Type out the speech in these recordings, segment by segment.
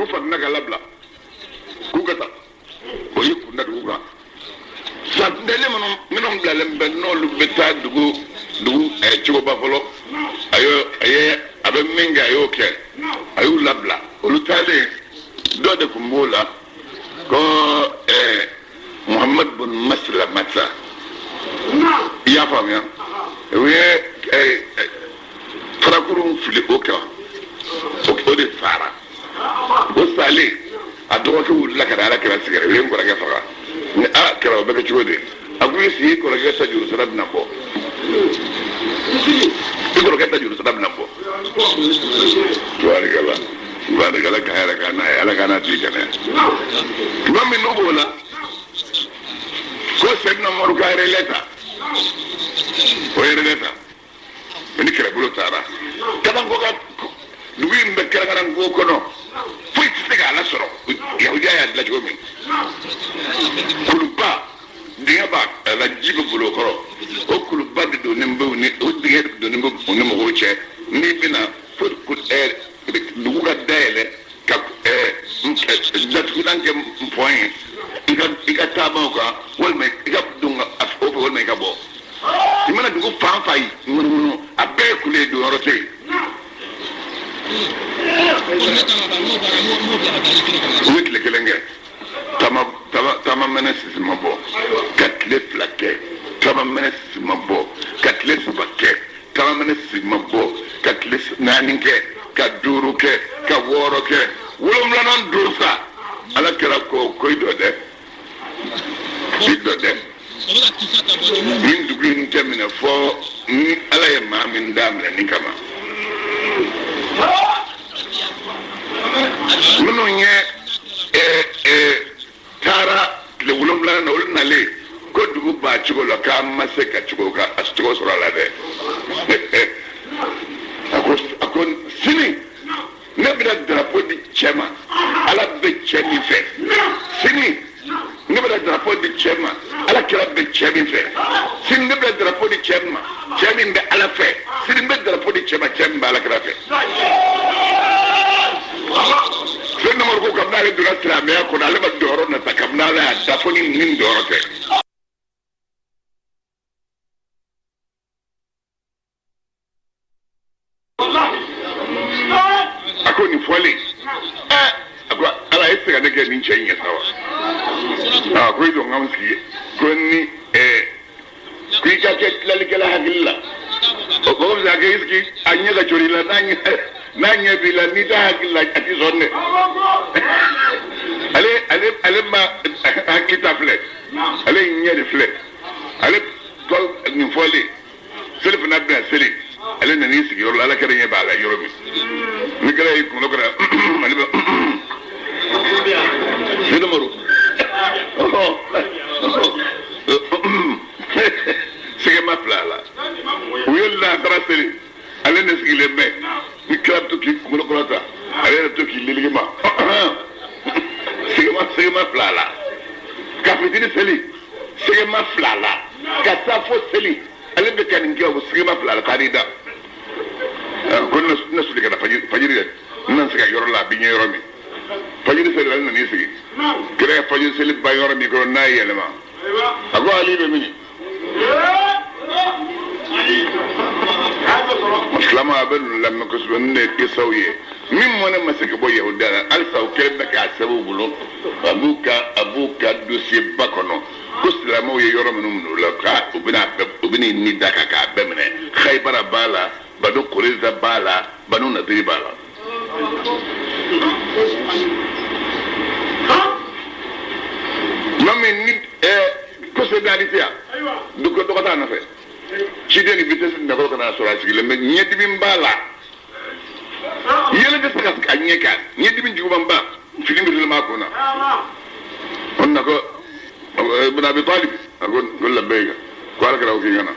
dugu fadina ka labila k'u ka taa o y'i kun da dugu kan santɛli minnu bilalen bɛ n'olu bɛ taa dugu cogoba fɔlɔ a bɛ min kɛ a y'o kɛ a y'u labila olu taalen dɔ de tun b'o la ko Muhammad bin Maslamata i y'a faamuya o ye farakuru fili o kan o de sara o salen a dɔgɔkɛ wulila ka na ala kɛra sigɛrɛ o ye n kɔrɔkɛ faga ni kɛra o bɛ kɛ cogo di a ko i sigi kɔrɔkɛ ta juru sara bɛna bɔ i kɔrɔkɛ ta juru sara bɛna bɔ tubarikala ka yɛrɛ ka n'a ye ala ka n'a tigi kɛnɛ tuma min n'o b'o la ko Sɛdina Umaru ka relais ta o ye relais ta ni kɛlɛbolo taara kabanko ka dugu in bɛ kɛrɛnkɛrɛnko kɔnɔ foyi tɛ se k'a lasɔrɔ yahudiya y'a dilan cogo min kuluba dingɛ b'a la ji bɛ bolo o kɔrɔ o kuluba de donnen bɛ o dingɛ de donnen bɛ u ni mɔgɔw cɛ n'i bɛna fo dugu ka dayɛlɛ ka datugulan kɛ mpɔn ye i ka taamaw kan walima i ka don o fɛ walima i ka bɔ i mana dugu fan fa ye munumunu a bɛɛ ye kule don yɔrɔ tɛ yen u ye tile kelen kɛ taama mɛnɛ sisi ma bɔ ka tile fila kɛ taama mɛnɛ sisi ma bɔ ka tile saba kɛ taama mɛnɛ sisi ma bɔ ka tile naani kɛ ka duuru kɛ ka wɔɔrɔ kɛ wolonwulanan don sa ala kɛra ko i dɔ dɛ i dɔ dɛ nin dugu in tɛ minɛ fɔ ni ala ye maa min da minɛ nin kama minnu ye taara tile wolonwulanan na olu nalen ko dugu b'a cogo la k'a ma se ka cogo sɔrɔ a la dɛ a ko sini ne bɛna drapeau di cɛ ma ala bɛ cɛ min fɛ sini ne bɛna drapeau di cɛ ma ala kira bɛ cɛ min fɛ sini ne bɛna drapeau di cɛ ma cɛ min bɛ ala fɛ sini n bɛ drapeau di cɛ ma cɛ min bɛ ala kira fɛ Sɛdina Umaru ko kabini ale donna silamɛya kɔnɔ ale ma don yɔrɔ nata kabini ala y'a da fo ni nin don yɔrɔ tɛ a ko nin fɔlen a ko ala e tɛ se ka ne kɛ nin cɛ in ɲɛ sa wa ko i jɔ n ka n sigi ko ni ko i ka kɛ tilalikɛla hakili la o ko bɛ se ka kɛ i sigi a ɲɛ ka cori la n'a ɲɛ b'i la n'i t'a hakili la a tɛ sɔn dɛ ale ma hakili ta filɛ ale ɲɛ de filɛ ale tɔ nin fɔlen seli fana bɛna seli ale nan'i sigi yɔrɔ la ala kɛra ɲɛ b'a la yɔrɔ min ni kɛra y'i kunkolo kɛra ale bɛ Sɛdina Umaru sɛgɛma fila a la u ye lansara seli ale ne sigilen bɛ ni kira bɛ to k'i kunkolo kɔrɔ ta ale yɛrɛ to k'i leligi ma sɛgɛma fila a la ka fitini seli sɛgɛma fila a la ka taa fo seli ale bɛ ka nin kɛ o sɛgɛma fila a la taa n'i da ko ne soli ka na fajiri dɛ n na se ka yɔrɔ la a bɛ ɲɛ yɔrɔ min fajiri seli ale nan'i sigi kira ye fajiri seli ban yɔrɔ min kɔrɔ n'a ye yɛlɛma a ko ali bɛ min silama a bɛ ninnu lamɛn kosɛbɛ ne ye kisaw ye min mɔnɛ ma se ka bɔ yahudiya la halisa o kɛlen bɛ k'a sɛbɛn u bolo a b'u ka dossier ba kɔnɔ ko silamɛw ye yɔrɔ minnu minɛ o la k'u bɛna ni da kan k'a bɛɛ minɛ Khayibara b'a la Banu Kurayza b'a la Banu Nadiri b'a la min ni ko solidarité ya du ko dɔgɔta nɔfɛ ciden ni vitesse nɛgɛkɔrɔ kana sɔrɔ a sigilen bɛ ɲɛdimi b'a la yɛlɛ tɛ se ka a ɲɛ kan ɲɛdimi juguman ba fini birilen b'a kun na o na ko Ibn Abi Talib a ko labɛyika ko ala kɛra o k'i ɲɛna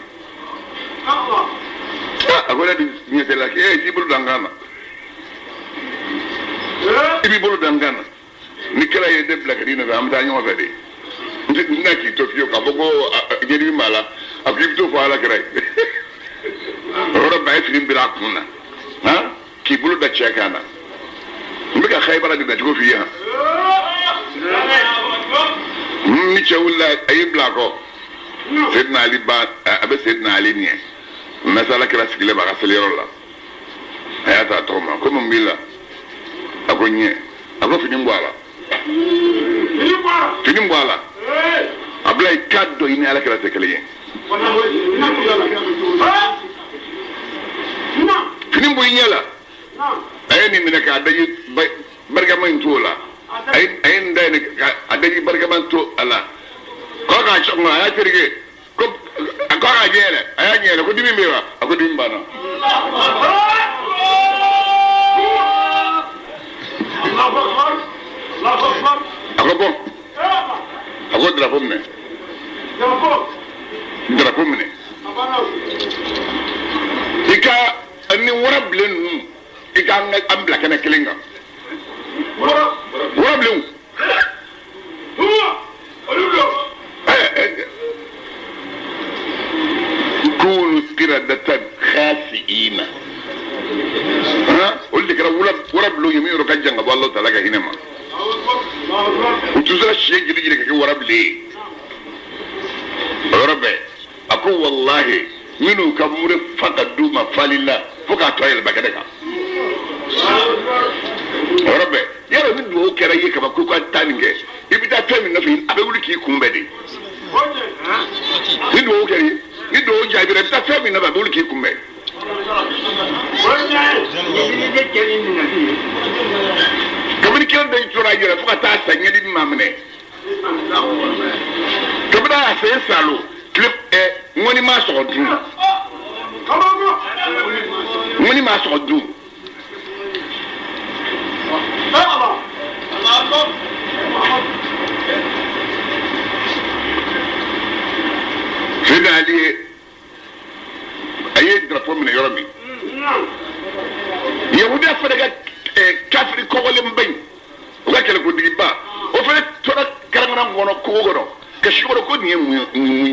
a ko ne di ɲɛtɛla k'i t'i bolo dan kan na i b'i bolo dan kan na ni kɛra ye ne bila ka di nɔfɛ an bɛ taa ɲɔgɔn fɛ de n na k'i to fiyewu k'a fɔ ko ɲɛdimi b'a la a ko i bɛ to fɔ ala kɛra ye o yɔrɔ bɛɛ fini bira a kun na k'i bolo da cɛ kan na mbika khaybara de go fiya ni chawla ayibla ko sidna ali ba abe sidna ali ni masala kala sikile ba gaselero la ayata toma ko mbila akonye ako fini mbwala ablay kaddo ini ala kala sekele fini mbo nyela ayeni minaka adaji bargaman tola ay ndane adaji bargaman to ala ko ka chonga ya tirige ko ka jele aya nyele ko dimi mewa ko dimi bana ako drapeau mene ika ani warablen ika ambla kana kelinga warablen كونوا قردة خاسئين قلت كده ورب له يمين ركان جنب الله تعالى هنا ما وتزرع الشيء جديد كده ورب ليه رب أقول والله منو كمور فقد دوما فالله فقط طايل بكذا رب يا رب من دو كره يكما كوكا تانجه يبدا تامن نفين ابي كي كومبدي من دو كره ni do jabira ta fami na babul ki kumbe kamar kiran da tura jira fuka ta sanya din mamne kamar da sai salo clip ngoni ma so du ngoni ma so du سيدنا علي اي درapو من يرمي يهودا فرقا كافري كوغل مبين وكاله كو ديبا او فلت تورا كرمنا غونو كوغونو كشيغورو كو ني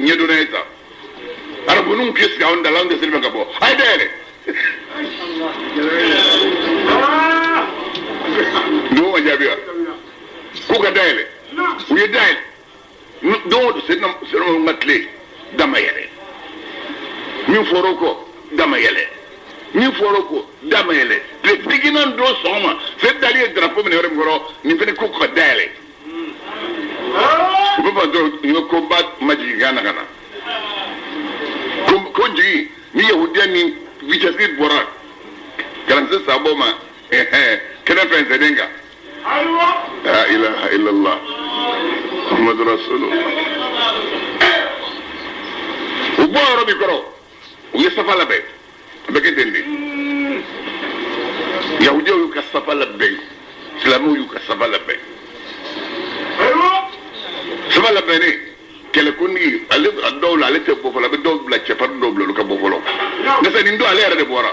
نيدو نيتا arabunun kis ga onda lande silba gabo ay dele no wajabiya ko ga dele wi dele do sidna matle dama yele min foroko dama yele min foroko dama yele le tiginan do soma c'est dali drapeau men yore ngoro ni fene ko ko dele ko ba do yo combat maji gana gana ko ji ni yahudian ni vitesse bora kalanse saboma kana fense denga la ilaha illallah muhammadur rasulullah uboro bikoro uyesafa la be beketendi yahudi yu kasafa la be islamu yu kasafa la be safa la be ni kele kunni ale dawla ale te bofolo be do bla che par do bla ka bofolo nesa ni ndo ale de bora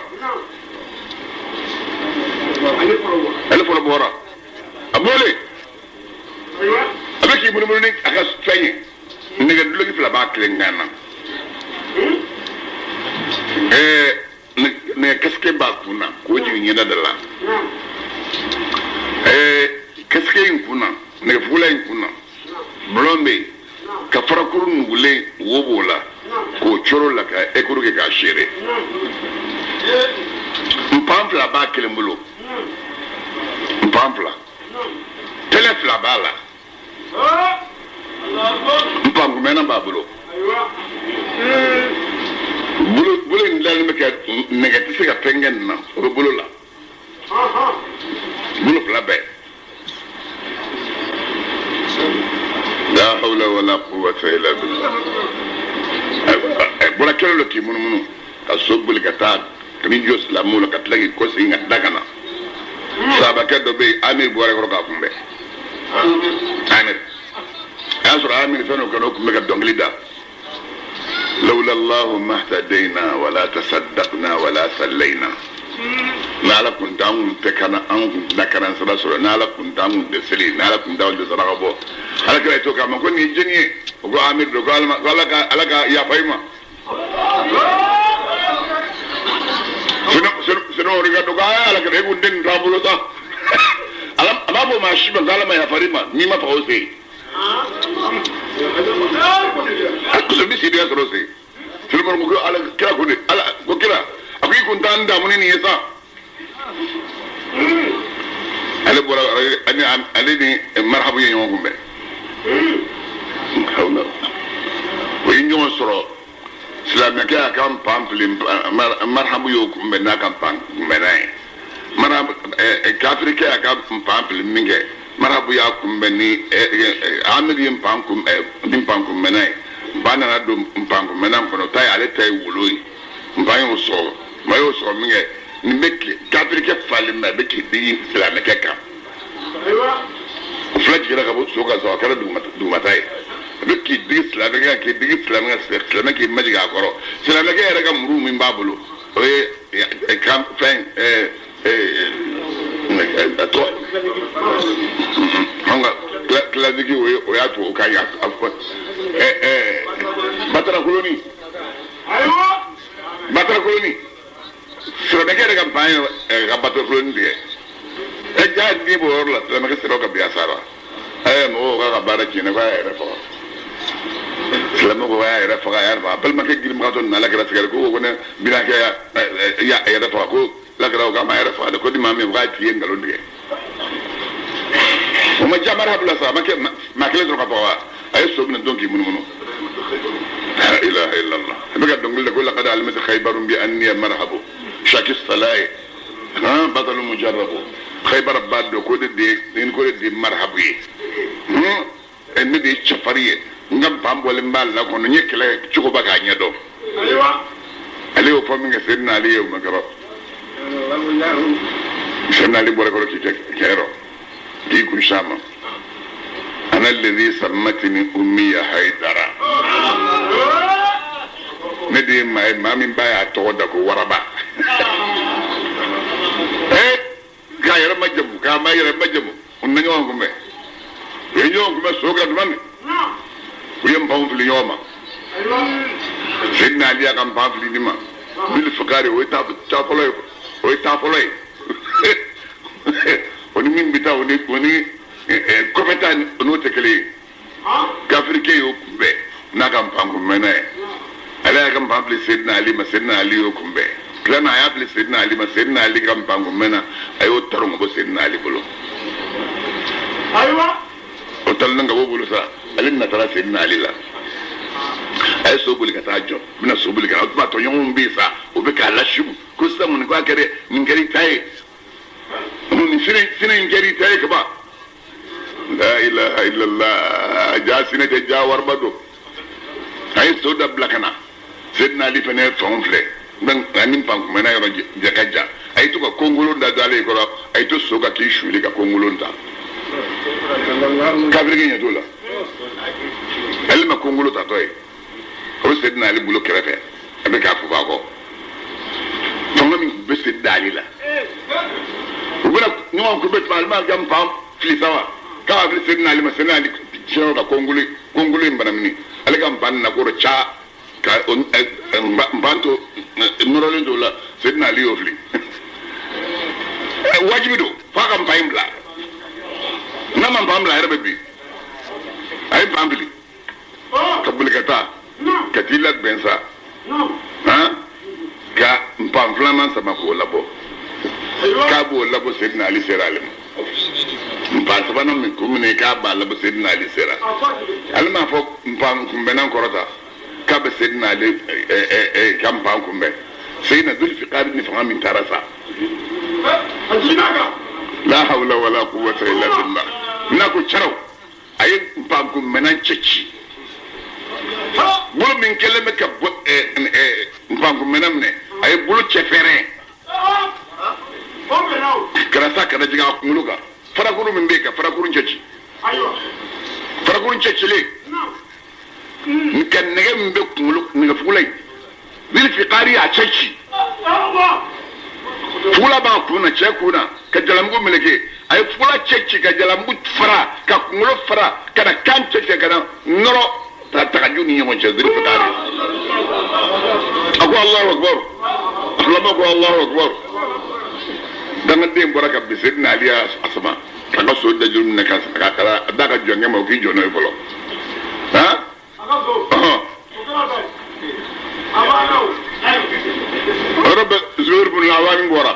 ale folo bora abole abeki mun ni aka fenye nega dulo gi fla ba klengana ne kaske ba kuna ko ji nyeda dala kaske in kuna ne fula in kuna blombe ka farakurun gule wobola ko choro la ka ekuru ke ka shere mpamfla ba kelembulo mpamfla telefla bala mpamgu mena babulo bulu ndal me ka negatif ka pengen na o bulu la bulu fla be la hawla wala quwwata illa billah bula kelo lo ki munu asobul kata kami jos la mula katlagi ko singa dagana saba kedo be amir bore ko ka kumbe amir asra amir fano ko kumbe ka donglida لولا الله ما اهتدينا ولا تصدقنا ولا صلينا نالا كنتام تكنا ان ذكران سرا نالا كنتام دسلي نالا كنتام دسراغبو على كده تو كما كوني جني وقو امير دو قال لك يا فايما سنو ريغا دو قال لك ريغو دين رابلو تا ngabo ma shi ban galama ya farima ni ma fa ose akuso bi sidia krose filmar ko ala kira ko ala ko kira akwai kun tan da mun ne yasa ala bora ani ali ni marhabu yen ko be hawla ko yin soro islamiyake akam pample marhabu yo ko be na kam pam menai marhabu kafirike akam pample minge marhabu ya ko be ni amiri pam ko dim pam ko menai bana na do pam ko menam ko tay ale tay wuloi mbayo so mayo so minge ni meke kafirike fali ma beke di islamiyake kam flaji kira ka bo so ka so kala du matai biki di islamiyake ke di islamiyake majiga koro islamiyake era ka muru min babulu oye kam fen to hanga klasiki o ya to ka ya afko batara koloni ayo batara koloni islamiyake era ka bayo ka batara koloni de ja di bo orla islamiyake sero ka biasara mo ga bara kine ba era fo islamiyake ko ya era fo ga ya ba bal make gilim ga ton na la gra sigara ko ne binake ya era fo ko la gra ga ma era fo ko di mame ga tiye ngalo ndige o ma jamara bla sa make makle tro ka pa ay so bin donki mun la ilaha illa allah baga dongul le ko la qad alimat khaybarun bi anni marhabu shakis salai ha badal mujarrabu khaybar bad ko de in ko de marhabu yi en de chafariye ngam pambole mbal la ko nyekle ci ko baga nyado aywa aliyo fo mi nga sedna aliyo magaro sedna ali bore ko ci tek kero di ku shama ana alladhi sammatni ummi haydara ne de mai mami baya to da ko waraba ga yara majabu ga mai yara majabu unna nyaw ko me yenyo ko me soga dum ويم بام في اليوم سيدنا علي كان بام في اليوم بالفقاري ويتافلوي ويتافلوي ونمين بتاع وني كومنتان نوتكلي كافريكي يوكمبي ناكام بام كمنا علي كان بام في سيدنا علي ما سيدنا علي يوكمبي كلنا يا في سيدنا علي ما سيدنا علي كان بام كمنا ايو ترون بو سيدنا علي بلو ايوه وتلنا غبو بلو سا alin na tara sin na alila ay so buli ka tajo bina so buli ka ba to yon bi sa o be ka lashum ko sa mun ko akere ngari tay mun sine ngari tay ka ba la ilaha illallah jasina te jawar bado ay so da blakana sidna ali fene fonfle dan anin pam ko mena yoro jakaja ay to ko kongolo da dale ko ay to so ga ki shuli ka kongolo nda kabri nya dola elma kongolo ta toy o sedna ali bulo kerefe abe ka fu ba ko tonga mi be sedda ali la ubula ni won ko bet mal ma gam pam fi sawa ka abi sedna ali ma sedna ali jero ka kongolo mbana mi ali gam ban na ko cha ka on banto norole dola sedna ali ofli wajibi do fa kam paymbla nama pambla era bebi ay pambli kabuli kata katila bensa ha ka pamfla man sama ko labo ka bo labo sedna ali seralim mpa sabana mi kumine ka ba labo sedna ali sera alma fo mpam kumbenan korota ka be sedna ali kam pam kumbe sayna dul fi qabil ni faham min tarasa la hawla wala quwwata illa billah nako charaw ay pam kumbenan chechi bulu min keleme ka pam kumbenam ne ay bulu chefere karasa kana jiga muluka farakuru min beka farakuru chechi ayo farakuru chechi le kan nege min be kumulu ni fulay bil fiqari a chechi fula ba kuna chekuna ka jalambu meleke ay fula chechi ka jalambu fara ka kumulu fara kana kan chechi kana noro ta takajuni yemo chechi bil fiqari ako Allahu akbar Allah ko Allahu akbar danga dem baraka bi sidna ali asma kaga so da jum ne ka kala daga jonge mo ki jono folo ha رب زهير بن العوام بورا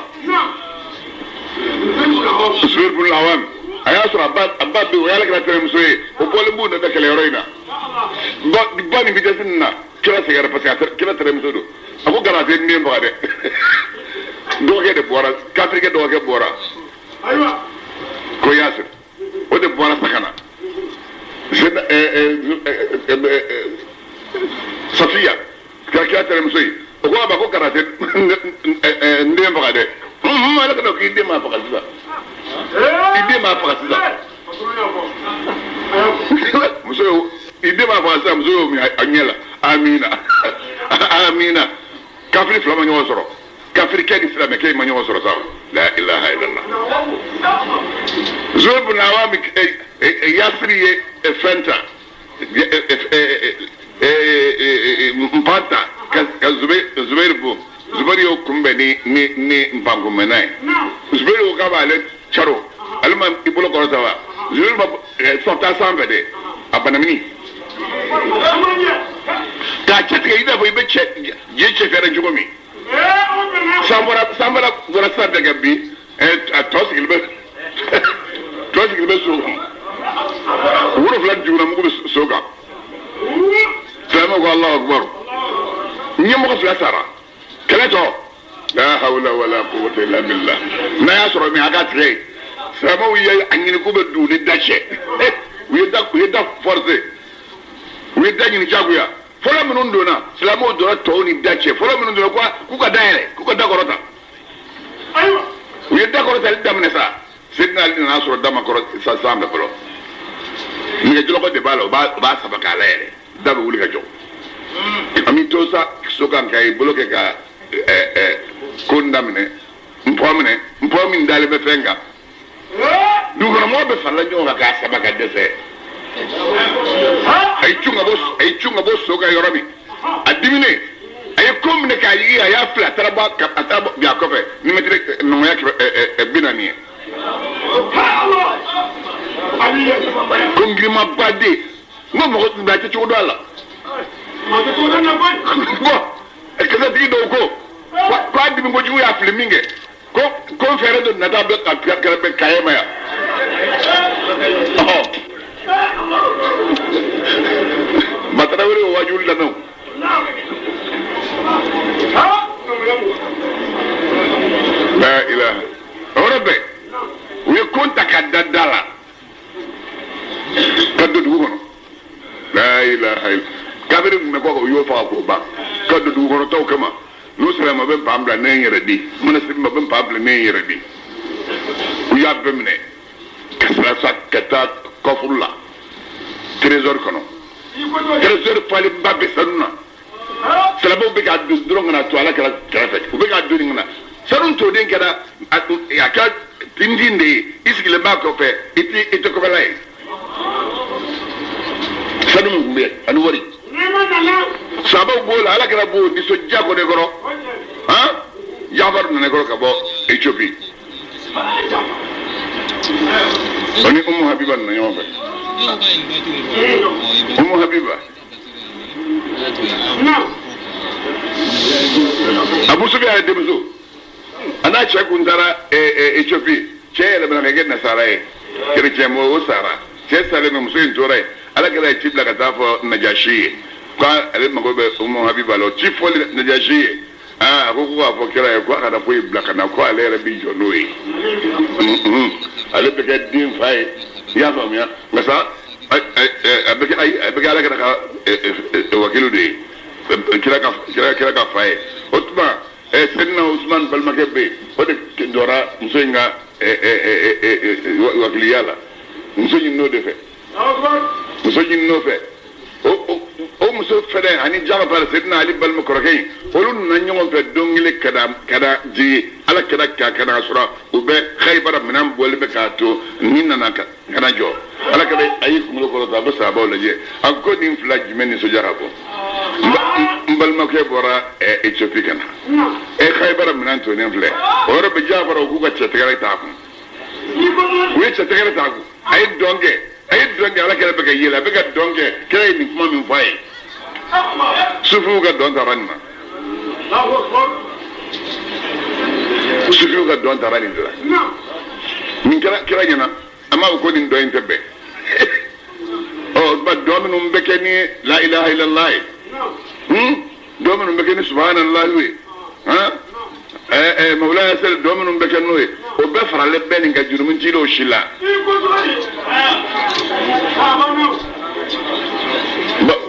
زهير بن العوام ayasura abba bi wala kala tere musoye o bole bu na dakale roina bani bi desinna kila sigara parce que kila tere musodo abu garate ni mba de doge de bora kafrike doge bora aywa ko yasir o de bora sakana Sofia kila tere musoye o ko ba ko garate ndi mba de ala kana ki de ma fa kalisa idée m'a passé ça monsieur idée m'a passé ça monsieur mi anyela amina amina kafiri flama nyo soro kafiri kedi islam ke ma nyo soro sa la ilaha illallah zobu na wa mi yasri e fenta mpanta ka zubair yo kumbe ni mpango menai zubair yo kabale charo alma ibolo ko tawa zubair ba sota sambe de abanamini ta chete ida bo ibe je che fere jugomi sambara gora sa de gabi atos ilbe so wuro flan juna mu ko soga sama ko allah akbar nyamo ko flasara keleto la hawla wala quwwata illa billah na yasro mi aga tre sama wiye anyini ko be duni dache wiye da force wiye da nyini jaguya fola minun dona salamo dora to ni dache fola minun dona kwa kuka daire kuka da korota ayo wiye da korota damne sa sidna ali na yasro dama korota sa sambe polo ni jolo ko de balo ba sabaka lere dabe wuli ka jo ami to sa sokan kay bloke ka kondamne mpomine dale be fenga dugoro mo be falla nyoga ka sabaka dese ay chunga bos soga yoromi adimine ay komne ka yi ya fla taraba ka ataba bi akofe ni metre no ya binani kongrima bade mo mo ba ci do ala ma ko do na boy kaza ti do ko kwa di ngo ju ya fleminge ko fere do na da be ka be kayema ya matrawere wajul la no la ilaha rabbi we konta kadadala kaddu du ko la ilaha illa kabiri me ko yo fa ko ba kaddu du ko taw kama no sala ma ben pambla ne yere di mun sim ma ben pambla ne yere di ku ya bemne kasra sa kata kofrulla trésor kono trésor fali babbe sanna sala bo be ga du dronga na to ala kala trafet ku be ga du ngana sarun to den kada ya ka tindinde iskile ba ko fe iti ko belay sanu ngbe anu wari sabo bola ala kala bo di so jago de goro ha jabar ne goro ka bo Ethiopia oni habiba na yombe habiba abu sufiya de buzo ana chekun dara Ethiopia chele bana ngene na saraye kire chemo usara chesale no muso intore ala kala chibla katafo najashi kwa ale magobe habiba lo chifo najashi ko ko kira ko kada ko ibla kana ko ale rabi jonoi ale be gadin fay ya famia ngasa abeke ala kada wakilu de kira ka fay otuma senna Usman balmakebe ode dora musenga wakili yala musenyi no defe musenyi no fe o muso fere ani jama par senna ali balmakoroke olun na nyongo fe dongile kada ji ala kada sura ube khaybara minam bolbe kato ninna naka kana jo ala kada ayi kumulo ko ta basa bawla je akko nim flaj men so jarabo balmake bora Ethiopia kana khaybara minan to nem fle ora be jafara ku ka chetgara ta we ce tegere ta ku ay donge ala kala bega yela bega donge kay ni kuma min fay sufu ga don taranna sufu ga don tarani dira min kira nyana ama ko ni do intebe o ba dominu mbeke ni la ilaha illallah dominu mbeke ni subhanallah we ha مولاي سل دومن بكنوي وبفر على بين كجور من جيلو شلا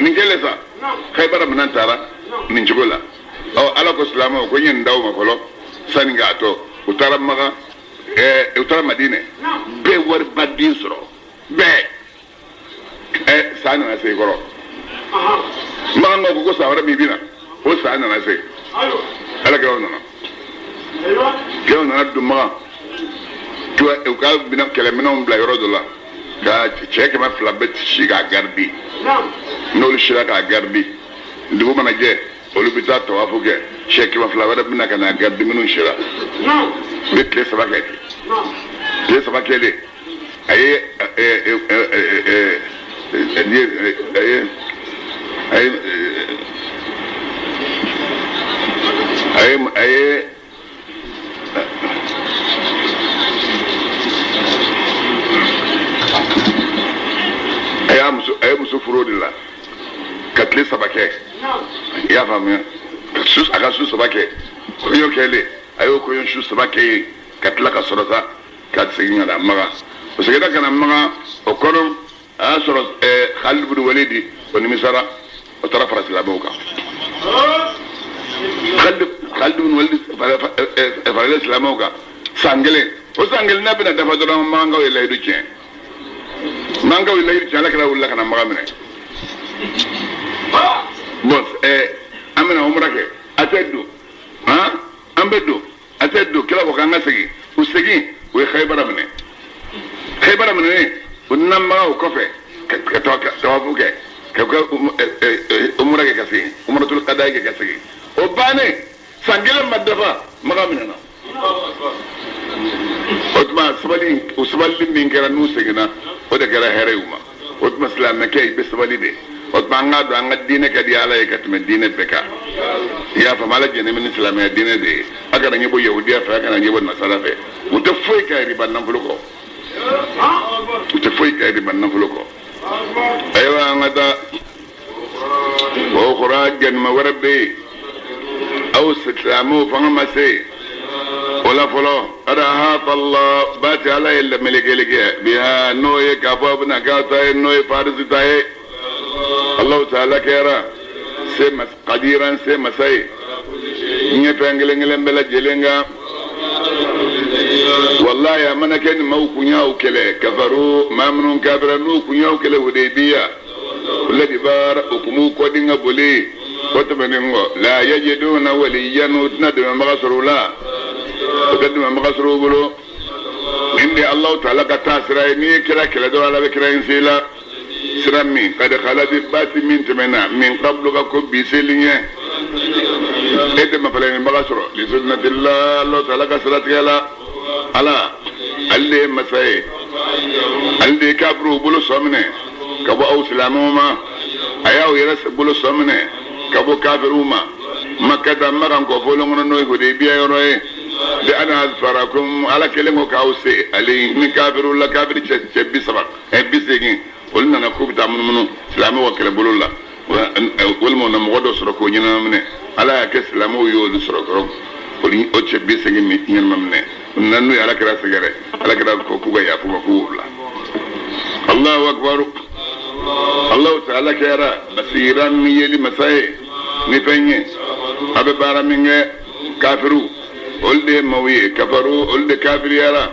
من جلسة خيبر من أنتارا من جبلا أو على كسلامة وكونين داو ما كلو سانغاتو وترى مغا وترى مدينة بور بدين سرو ب سانا نسي كرو ما نقول كوسا ورا بيبينا هو سانا نسي على كلامنا kɛw nana duma u ka kɛlɛminɛnw bila yɔrɔ dɔ la ka cɛ 200 bɛɛ si k'a garidi n'olu sera k'a garidi dugu mana jɛ olu bɛ taa tawafo kɛ cɛ 200 wɛrɛ bɛna ka na garidi minnu sera u ye tile 3 kɛ tile 3 kɛlen a ye ay muso furo de la ka tile 3 kɛ i y'a faamuya a ka su 3 kɛ koɲɔ kɛlen a y'o koɲɔ su 3 kɛ yen ka tila ka sɔrɔ sa ka segin ka na maga o seginna ka na maga o kɔnɔ a y'a sɔrɔ Khalid bin Walid o nimisara o taara fara silamɛw kan Khalid bin Walid farala silamɛw kan san kelen o san kelen n'a bɛna dafa dɔrɔn mankankaw ye layidu tiɲɛ mankaw ye layidu tiɲɛ ala kɛra wulila ka na maga minɛ bon an bɛna umra kɛ a tɛ don an bɛ don a tɛ don kira ko k'an ka segin u segin u ye Khaybara minɛ u nana maga o kɔfɛ ka tawafu kɛ ka umra kɛ ka segin umratul qada kɛ ka segin o bannen san kelen ma dafa maga minɛna o tuma sabali min kɛra n'u seginna o de kɛra hɛrɛ y'u ma o tuma silamɛkɛ i bɛ sabali de o tuma an k'a dɔn an ka diinɛ ka di ala ye ka tɛmɛ diinɛ bɛɛ kan i y'a faamu ala jɛnnen bɛ ni silamɛya diinɛ de ye a kana ɲɛbɔ yahudiya fɛ a kana ɲɛbɔ nasara fɛ u tɛ foyi kɛ riba nafolo kɔ ayiwa an ka taa o kɔrɔ jɛnima wɛrɛ bɛ yen aw silamɛw fanga ma se wala fɔlɔ arahata Allah baati ala ye lamɛlɛkɛlɛkɛ biha n'o ye k'a fɔ a bɛna k'a ta ye n'o ye farisi ta ye Allahu ta'ala kɛra kadiran se masa ye ɲɛ fɛn kelen kelen bɛɛ lajɛlen kan wallahi a mana kɛ ni maaw kun y'aw kɛlɛ kafaru maa minnu kafira n'u kun y'aw kɛlɛ Hudaybiya olu de b'a hukumu kɔdi ka boli o tɛmɛnen kɔ la yajiduna waliyan u tɛna dɛmɛbaga sɔrɔ u la o tɛ dɛmɛbaga sɔrɔ u bolo nin de Allahu ta'ala ka taa sira ye n'i ye kira kɛlɛ dɔrɔn ala bɛ kira in se la sira min kad khalati baati min tɛmɛna min qablu ka ko bi seli ɲɛ e tɛ mafalɛnibaga sɔrɔ li sunnatillah Allahu ta'ala ka siratigɛ la ala ale de ye masa ye ale de ye kafiruw bolo sɔ minɛ ka bɔ aw silamɛw ma a y'aw yɛrɛ bolo sɔ minɛ ka bɔ kafiruw ma Makkata Makan kɔfɔlen kɔnɔ n'o ye Hudaybiya yɔrɔ ye de ana azfarakum ala kelen ko k'aw se ale ni kafiruw la kafiri cɛ 80 olu nana k'u bɛ taa munumunu silamɛw ka kɛlɛbolo la walima na mɔgɔ dɔ sɔrɔ k'o ɲɛnama minɛ ala y'a kɛ silamɛw y'olu sɔrɔ dɔrɔn o cɛ 80 ɲɛnama minɛ o nana n'u ye ala kɛra sɛgɛrɛ ala kɛra ko k'u ka yafa ma k'u wula Allahu akbar Allahu ta'ala kɛra basiran ni yeli masa ye ni fɛn ye a bɛ baara min kɛ kafiru olu de ye maaw ye kafaru olu de kafiriyara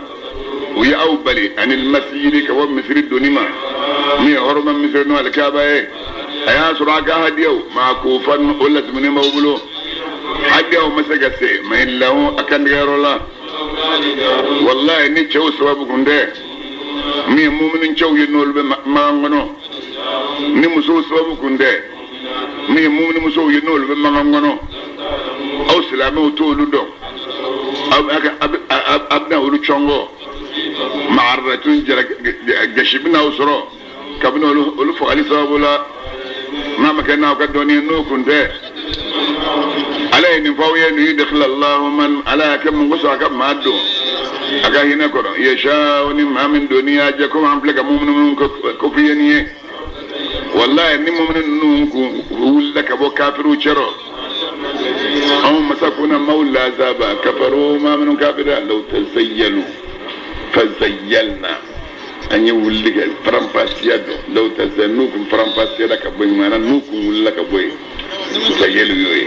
u ye aw bali anil masjidi ka bɔ misiri doni ma min ye hɔrɔma misiri n'o alikaba ye a y'a sɔrɔ a ka hadiyaw maakufan o latiminen b'aw bolo hadiyaw ma se ka se mais lahu a kantigɛyɔrɔ la wallahi ni cɛw sababu kun tɛ min ye muminin cɛw ye n'olu bɛ magan kɔnɔ ni musow sababu kun tɛ min ye muminin musow ye n'olu bɛ magan kɔnɔ aw silamɛw t'olu dɔn a bɛna olu cɔngɔ معرتون جشبنا وسرو كابنو ألف علي صابولا ما مكنا وكدوني نوكن ده عليه نفوي يدخل الله من على كم وسع كم مادو أكاهنا كرو يشاء ما من دنيا جاكم عم بلغ مؤمن كفيني والله إني مؤمن نونكم ولا كبو كافر وشرو هم مسكونا مولى زابا كفروا ما من كافر لو تزيلوا فزيلنا أن يولي فرنفاسيا لو تزنوكم فرنفاسيا لك بوي ما نوكم ولا كبوي تزيلوا يوي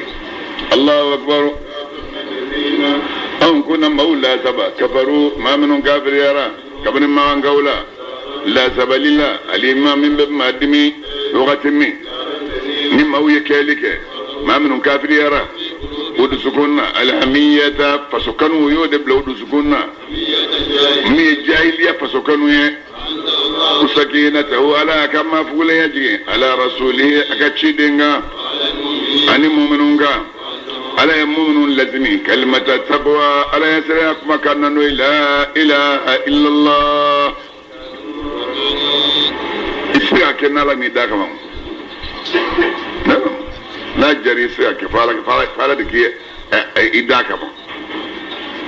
الله أكبر أن كنا مولى زابا كفروا ما من كافر يرى كبن ما انقولا لا زابا لله الإمام من باب مادمي لغتمي مما هو يكالك ما من كافر يرى ودسكونا الحمية فسكنوا يودب لو دسكونا مي الجاهلية فسكنوا وسكينته على كما فقول يجي على رسوله أكتشيدنا أني مؤمنون على مؤمنون لازمين كلمة التقوى على يسرق مكاننا لا إله إلا الله إسرع كنا لا نداك مام لا جري سياك فعلا دكية إداك مام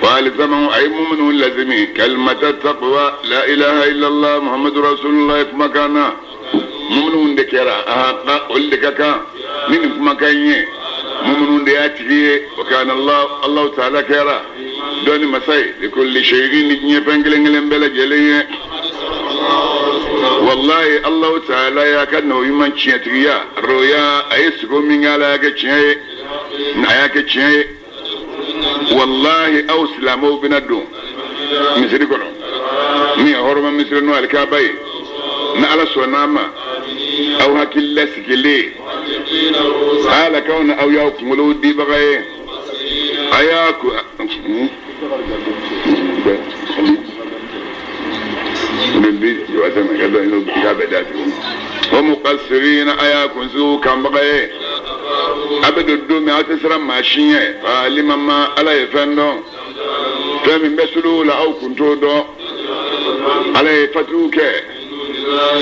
والزمه أي مؤمن لازمي كلمة التقوى لا إله إلا الله محمد رسول الله في مكاننا مؤمن دكيرا أهقا قل دكاكا من في مكانيه مؤمن دياتي وكان الله تعالى كيرا دوني مساي لكل شيء نجني فنجلن بلا جليه والله الله تعالى يا كنو يمن تشيتيا رويا ايسكو من على كتشي نايا والله او سلامو بندو مسري كنو مي هورما مسري نو الكاباي نالا سوناما او هكيلا سكيلي حال كون او يوكم ولودي بغاي اياكو ومقصرين اياكم سو كان بغاي ابد الدوم اتسرا ماشين فلما ما على يفندو فمن بسلو لا او كنتو دو على فتوك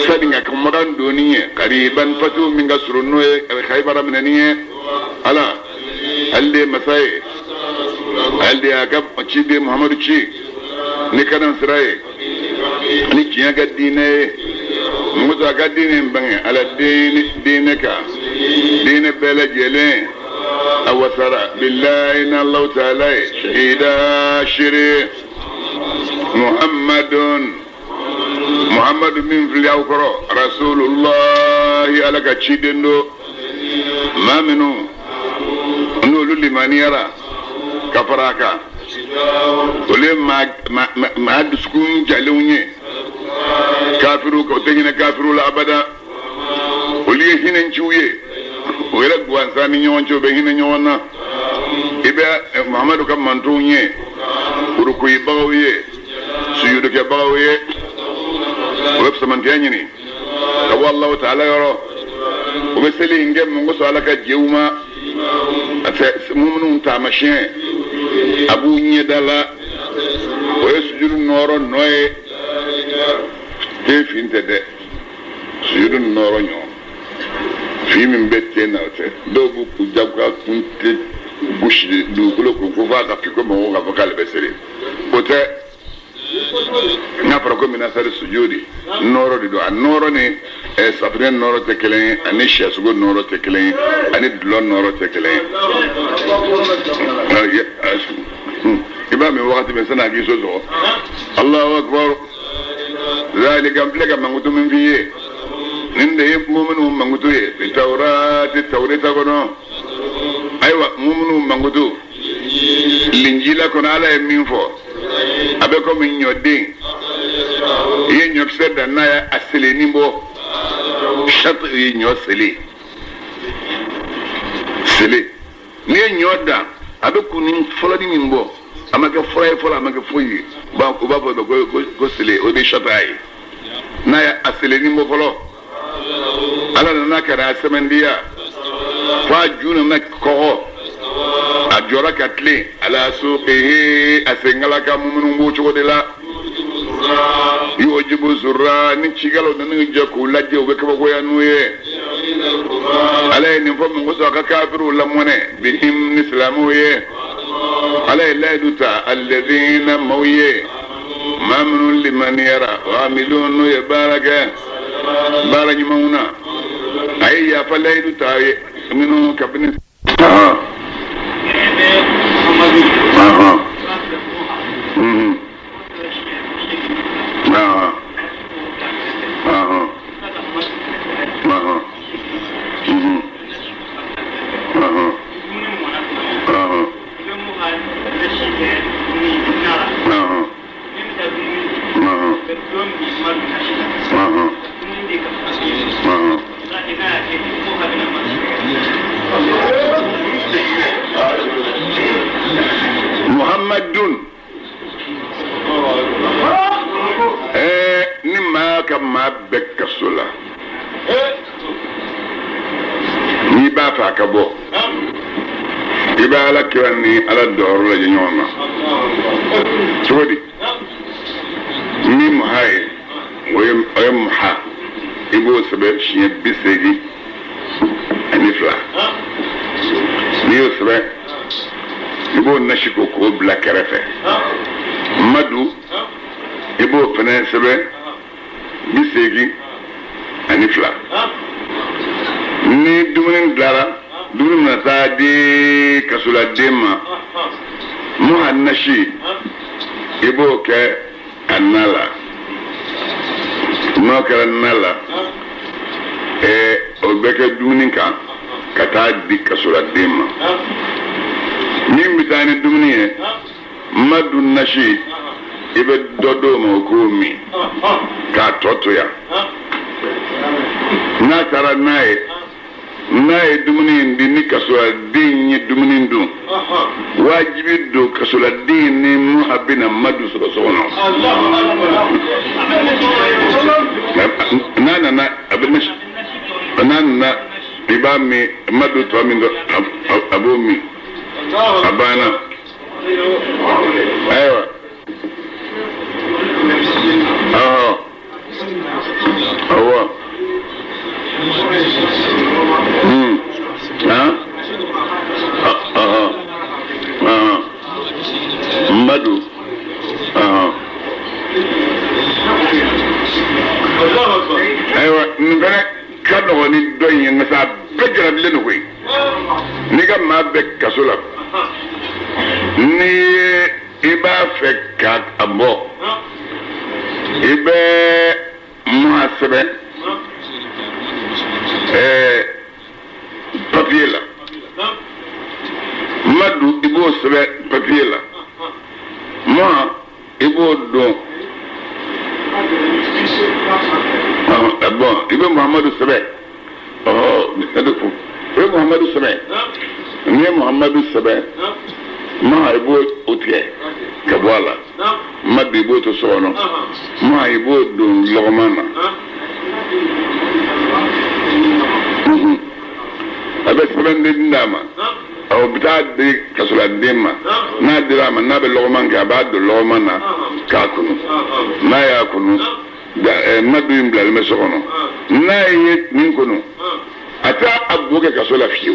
سدنga كمران دونيه قريبا فتو من غسرنو خيبر مننيه على اللي مساي اللي اكب تشيدي محمد تشي نكنا سراي ni kiya ga dine muza ga dine bangi ala dineka dine bela jele awasara billahi inna allah ta'ala shahida shiri muhammad min fil yawkoro rasulullah ala ka chidendo maminu no luli maniera kafaraka ole ma duskun jalunye kafiru ko tegina kafiru la abada ole hinen ciuye wala gwan sani nyoncho be hinen nyona ibe muhammadu kam mantunye uruku ibawiye suyudu ke bawiye wala samantiyani ni wallahu ta'ala yaro وبسلي إنجم من قصة على كجيوما مؤمنون تامشين أبو نيدالا ويسجد النور النوي كيف انت ده سجد النور نيو في من بيتنا دوغو كجابكا كنت بوش دوغلو كوفاكا فيكو موغا فكال بسري وتا نفرقو من أثر السجود نورو دو النورو ني سافرين نورو تكلين أني شاسوغو نورو تكلين أني دلون نورو تكلين إمام وقت من سنة جيسوسو الله أكبر ذلك أملك منغتو من فيه ننده مؤمن منغتو التوراة كنو أيوة مؤمن منغتو الإنجيل كنو على يمين فو أبكو من يودين ينيوكسر دانا أسلي نيمبو شط ينيوسلي سلي نينيودا أبكو نين فلاني نيمبو أما كفراي فلا أما كفوي بابا go sele obi shatai na asele ni mo folo ala na kara semendia fa juna na ko ajora katle ala suqihi asengala ka mumunu mbucho de la yujibu zurra ni cigalo nan jaku lajje be kaba ko yanuye alay ni fo mo so ka kafiru lamone bihim islamuye alay layduta alladhina mawiye mamnun liman yara wa amilun yabaraka barani mauna ayya fa layduta minu kabni Muhammadun ni ma ka ma bekka sola ni ba fa ka bo iba ala kirani ala dor la nyoma sodi ni muhay wayem ha ibo sabe shi bisegi anifla ni usbe ibo nashiko ko black karafe madu ibo fene sabe bisegi anifla ni dumin dara dumin na ta di kasula dema muhannashi ibo ke annala no ka annala obeke dumin ka kata di kasula dema ni mitani dumni madu nashi ibe dodo mo ko mi ka toto ya na tara nae dumuni ndi ni kasula din ni dumuni ndu wajibi do kasula din ni muhabbina madu sono na abinash nana ibami madu to mi ndo abomi abana aywa awa madu aywa ngana kado ni doyin ngasa bejara bilenu koy ni ga ma be kasula ni iba fekkat abo ibe muhasebe papier la madu ibo sebe papier la moi ibo don bon ibe muhammadu sebe adoko ibe muhammadu sebe ni muhammadu sebe ma ibo otie kabwala madu ibo to sono ma ibo don logmana abe sabande ndama aw bitade kasula demma na dirama na be logman ka ba do logmana ka kunu na ya kunu da madu imblal me sokono na yet min kunu ata abuke kasula fiu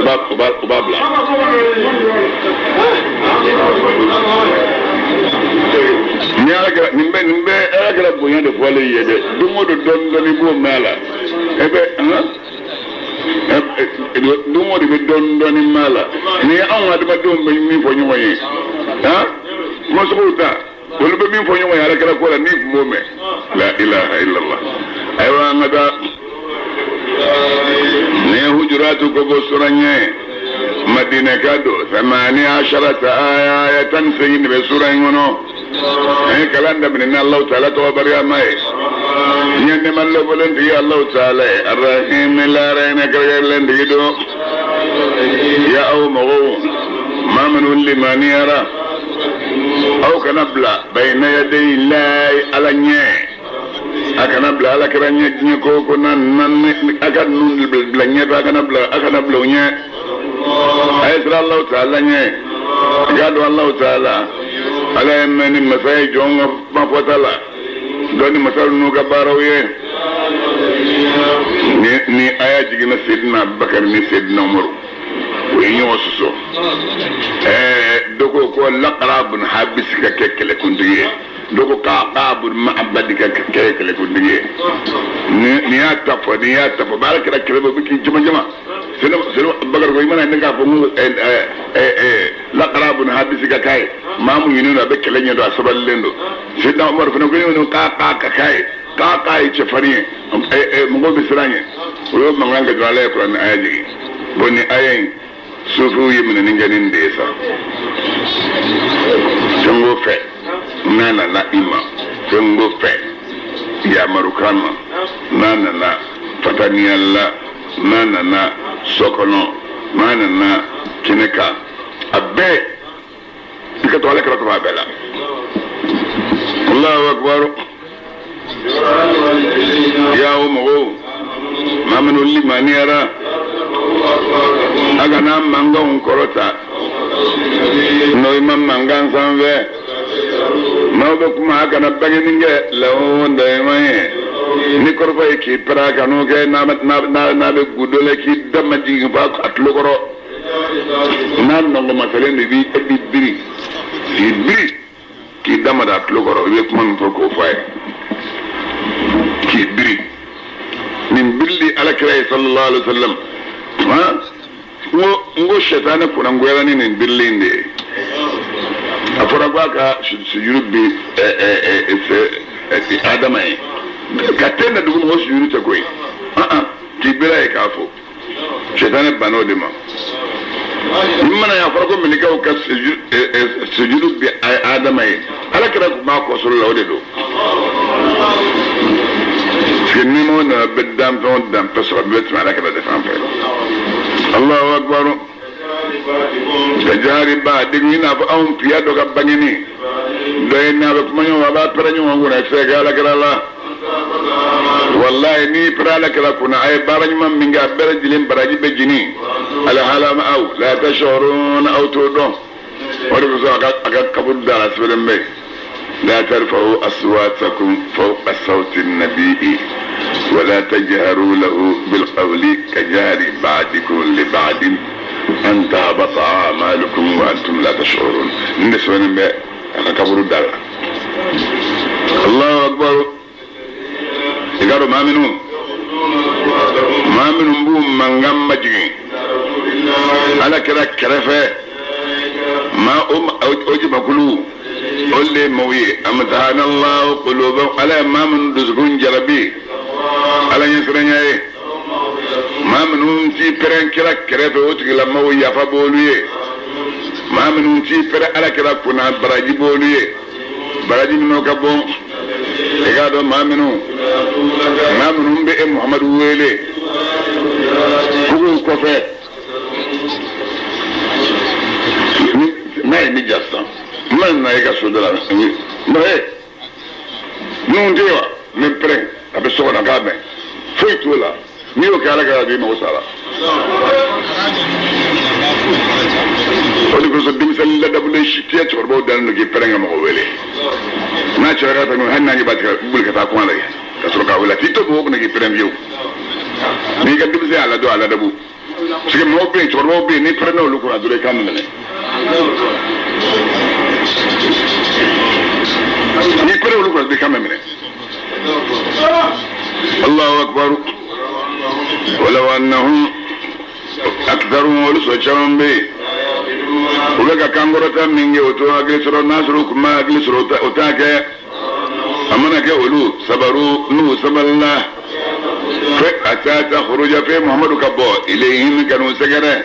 ba bla nyaga nimbe agara bonya de fole yede dumo do don bo mala ebe dumo de don mala ni an wa de don mi fo nyo yi ha mo so ta wala be mi fo nyo ya kala ko la ni mo me la ilaha illa allah aywa ngada ne hujuratu ko bo suranye madina kado 18 ayatan sayyid be suranyono kalanda bin Allah ta'ala to bariya mai nyande mallo bolandi Allah ta'ala arrahim la rayna kargalen dido ya aw mawu mamnun liman yara aw kanabla bayna yaday la alanye akanabla ala karanye ni ko nan akan nun blanya akanabla unya ayra Allah ta'ala nye gado Allah ta'ala ala mani masai jonga mafotala doni masal nuga barawiye ni aya jigina Sayyidina Abubakar ni Sayyidina Umar وين يوصلوا دوكو كو لقراب حابس ككله كنديه دوكو قاب معبد ككله كنديه نيات بارك لك بكي جما سلو بغر وي مانا نغا فمو لقراب حابس ككاي مامو ينو بكله نيو اسبل لندو سيدنا عمر فنو كينو كاي كاي تشفري مغو بسراني ويو مانغا جوالي قران ايجي بني ايين sufu yi mun ni ganin da yasa jango fe nana la ima jango fe ya marukana nana la fataniyalla nana na sokono nana na kineka abbe dika to alaka ko babela Allahu akbar ya umu mamanu limaniara aga na manga unkorota no imam manga sanve no be kuma aga na bageninge lawo ndaymaye ni korba ki praga no ge na be gudole ki damaji ba atlogoro nan no masalen bi biri ki damada atlogoro be kuma ko fay ki biri min billi ala kira sallallahu alaihi wasallam ngo shetane kuna ngwela ni birlinde afora gwaka sujurbi adama yi katena dugu mo sujuru te koy kibira e kafo shetane bano de ma mana ya fara ko milika o kas sujuru bi adama yi ala kira ma ko sallallahu alaihi do finni mo na bedam ton dam pesra bet ma ala kira de fan fe Allahu akbar tajari ba digi na fa on piya do ga bangini doy na ba kuma yo ba peranyo ngona se ga la grala wallahi ni prala kala kuna ay barany mam minga berajilin baraji be jini ala halama aw la tashurun aw tudun wala ko aga kabul dara sebelembe لا ترفعوا أصواتكم فوق صوت النبي ولا تجهروا له بالقول كجهر بعضكم لبعض أن تهبط أعمالكم وأنتم لا تشعرون النسوة نبي أنا كبر الدار الله أكبر يقولوا ما منهم بوم من غم مجي على كرا كرفة ما أجب كلو قل موي امتحان الله قلوبهم على ما من دزغون جلبي على يسرنيا ما من تي برن كلا كرفه وتغلا موي يفا بولوي ما من تي بر على كلا كنا براجي بولوي براجي منو كبون يغادو ما من بي محمد ويلي كوكو كوفه ما نجاسا man na ega sodala no non dewa me pre abe so na gabe foi tola mi o kala ga bi mo sala ko so dim sel la dabule shitiya to bo dan no ge pre ngam ko wele na chara ta no hanna ngi batka bul ka ta ko ala ka so ka wala tito bo ko ngi pre mbiu ni ga dim se ala do ala dabu sike mo be to bo be ni pre no lu ko adure kan ne ni pere lu ko de kamemre Allahu akbar ولو انهم اكثرهم ولسوچام به ولك كانغورتا من يوتو اغلسرو ناسرو كما اغلسرو اوتاكه امنا كولو صبروا نو سبلنا فاتى خروج في محمد كبو اليهم كانوا سكره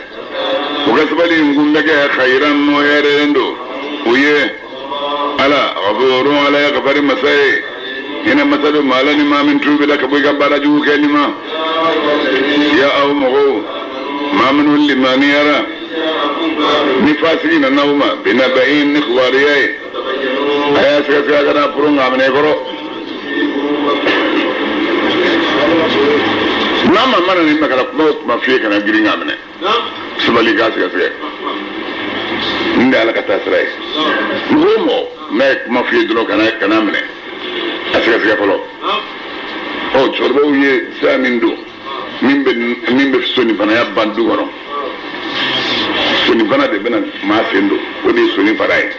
وكسبلي ngundage khairan no yerendo uye ala غفور على غفر مساي هنا مثل مالني ما من توب لك بوي غبارجو كلمه يا او مغو ما من لمن يرى نفاسين النوم بنبئين نخواريي ايا سيا غنا برون امني برو نعم من ني مكلا ما في كان غيرين امني سبالي غاس غاس ندي على كتاسراي نغمو mɛ kuma f'i ye dɔrɔn kana minɛ a sɛgɛsɛgɛ fɔlɔ ɔ cɛkɔrɔbaw ye sira min don min bɛ soni fana ya ban du kɔnɔ soni fana de bɛna maa sen don o de ye soni fara ye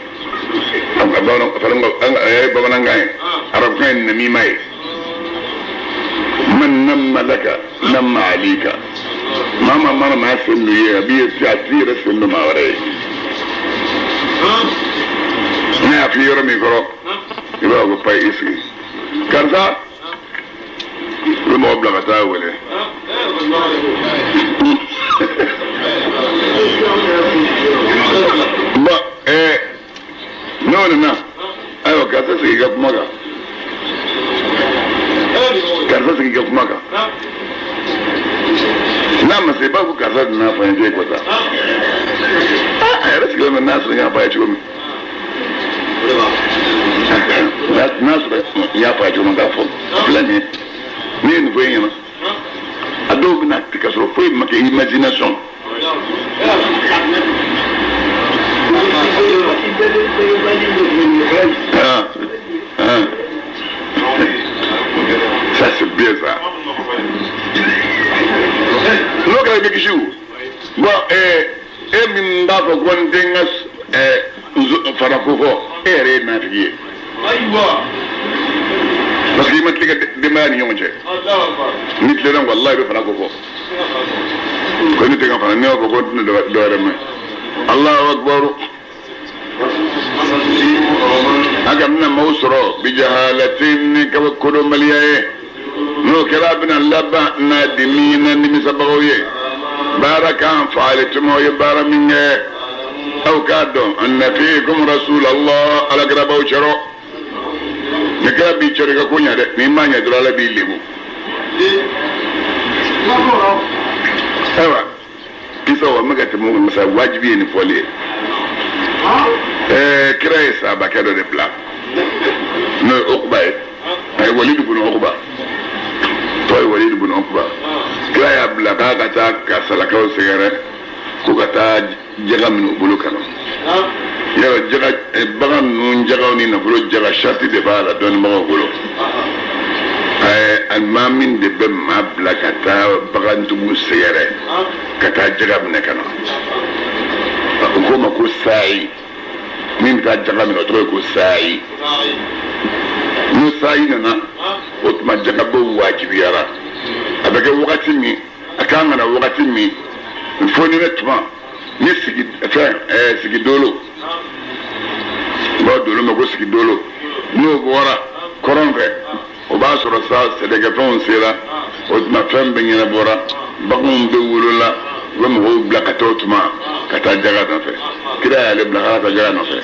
bamanankan ye arabukan ye namima ye man namma laka namma alika maa mana maa sen don ye a ti yɛrɛ sen don maa wɛrɛ ye ne y'a f'i yɔrɔ min kɔrɔ i b'a fɔ ko pa i sigi karisa u bɛ mɔgɔ bila ka taa wele bon n'o nana ayiwa karisa sigi i ka kuma kan n'a ma se i b'a fɔ karisa donna fa n ye ko sa a yɛrɛ sigilen bɛ n'a sɔrɔ n y'a f'a ye cogo min n'a sɔrɔ n y'a f'a ye cogo min k'a fɔ fila nin ye ne ye nin fɔ e ɲɛna a dɔw bɛ na ka sɔrɔ foyi ma kɛ imagination ça c'est bien ça n'o kɛra i bɛ kisi o bon e min b'a fɔ ko n den ka fara ko fɔ e yɛrɛ ye nafigi ye parce que i ma tile ka denbaya ni ɲɔgɔn cɛ ni tilela walahi i bɛ fara ko fɔ ko ne tɛ ka fara ne b'a fɔ ko ne dɔ wɛrɛ mɛn Allahu akbar a ka bɛna maaw sɔrɔ bijahalatin ni kodɔnbaliya ye n'o kɛra a bɛna laban n'a dimi na nimisabagaw ye baara kan fagali tuma ye baara min kɛ aw k'a dɔn anna fiikum rasulallah alakirabaw cɛrɔ ni kɛra b'i cɛrɔ i ka ko ɲɛ dɛ n'i m'a ɲɛ dɔrɔn ala b'i lebu ayiwa kisa wa mɛ ka tɛmɛ o masa wajibi ye nin fɔli ye kira ye sahabakɛ dɔ de bila n'o ye Ukuba ye a ye Walid ibn Ukuba tɔ ye Walid ibn Ukuba kira y'a bila k'a ka taa ka salakaw sɛgɛrɛ ko ka taa jaga minɛ u bolo ka na yɔrɔ bagan ninnu jagaw ni nafolo jaga sariti de b'a la dɔnnibagaw bolo maa min de bɛ maa bila ka taa bagantigiw sɛgɛrɛ ka taa jaga minɛ ka na u ko ma ko saayi min bɛ taa jaga minɛ o tɔgɔ ye ko saayi n'o saayi nana o tuma jagabɔw wajibiyara a bɛ kɛ wagati min a kan ka na wagati min fo ni ne tuma ni sigi dolo u b'a dolo ma ko sigi dolo n'o bɔra kɔrɔn fɛ o b'a sɔrɔ sa sɛnɛkɛfɛnw sera o tuma fɛn bɛɛ ɲɛnabɔra baganw bɛ wolola u bɛ mɔgɔw bila ka taa o tuma ka taa jaga nɔfɛ kira y'ale bila ka taa jaga nɔfɛ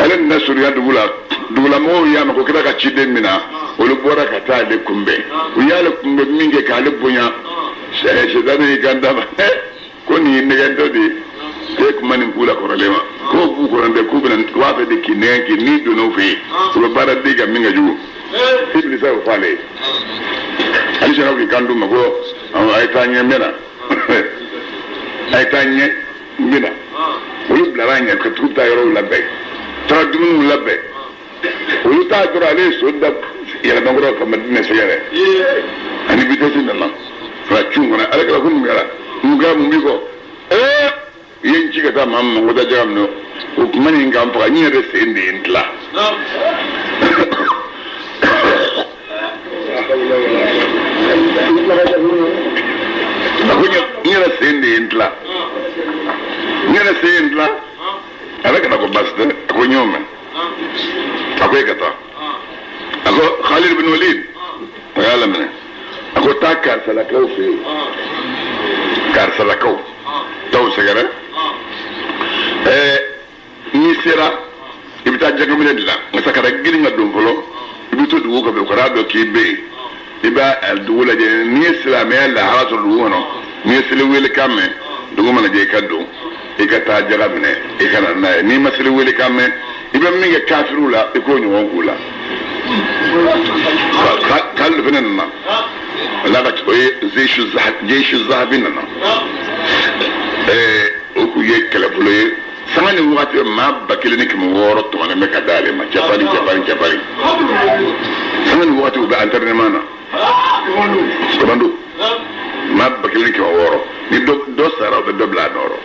ale nana surunya dugulamɔgɔw y'a ma ko kira ka ciden min na olu bɔra ka taa ale kunbɛn u y'ale kunbɛn min kɛ k'ale bonya sɛdani y'i kan dama ko nin ye nɛgɛntɔ de ye e kuma nin k'u la kɔrɔlen ma k'o b'u kɔrɔ dɛ k'u bɛna k'a fɛ de k'i nɛgɛn k'i n'i donna u fɛ yen u bɛ baara den ka min ka jugu ibilisa y'o fɔ ale ye ale sɔnna k'i kan d'u ma ko a ye taa ɲɛ n bɛ na a ye taa ɲɛ n bɛ na olu bilara ɲɛ ka tugu taa yɔrɔw labɛn taara dumuniw labɛn olu t'a dɔrɔn ale ye so da yɛlɛmakɔrɔ ka Madina sɛgɛrɛ ani vitesse nana fara cun kɔnɔ ale kɛra ko mun kɛra mun b'i kɔ i ye n ci ka taa maa min ma ko taa jaga minɛ o kuma nin kan faga n yɛrɛ sen de ye n tila a ko n yɛrɛ sen de ye n tila ale kana ko basi tɛ a ko n y'o mɛn a ko e ka taa a ko Khalid bin Walid a y'a laminɛ a ko taa karisalakaw fɛ yen karisalakaw taw sɛgɛrɛ n'i sera i bɛ taa jɛgɛminɛ de la nka sakara girin ka don fɔlɔ i bɛ to dugu kɔfɛ o kɔrɔ dɔ k'i bɛ yen i b'a dugu lajɛ n'i ye silamɛya lahara sɔrɔ dugu kɔnɔ n'i ye seli wele kan mɛn dugu mana jɛ i ka don i ka taa jaga minɛ i ka na n'a ye n'i ma seli wele kan mɛn i bɛ min kɛ kafiriw la i k'o ɲɔgɔn k'u la k'ale fana nana ala ka o ye jesu zahabi nana o tun ye kɛlɛbolo ye sanga ni wakati ma bakile ni kama woro to ngana meka dale ma japari sanga ni wakati uba antrenema komando ma bakile ni kama woro ni do sara be do bla noro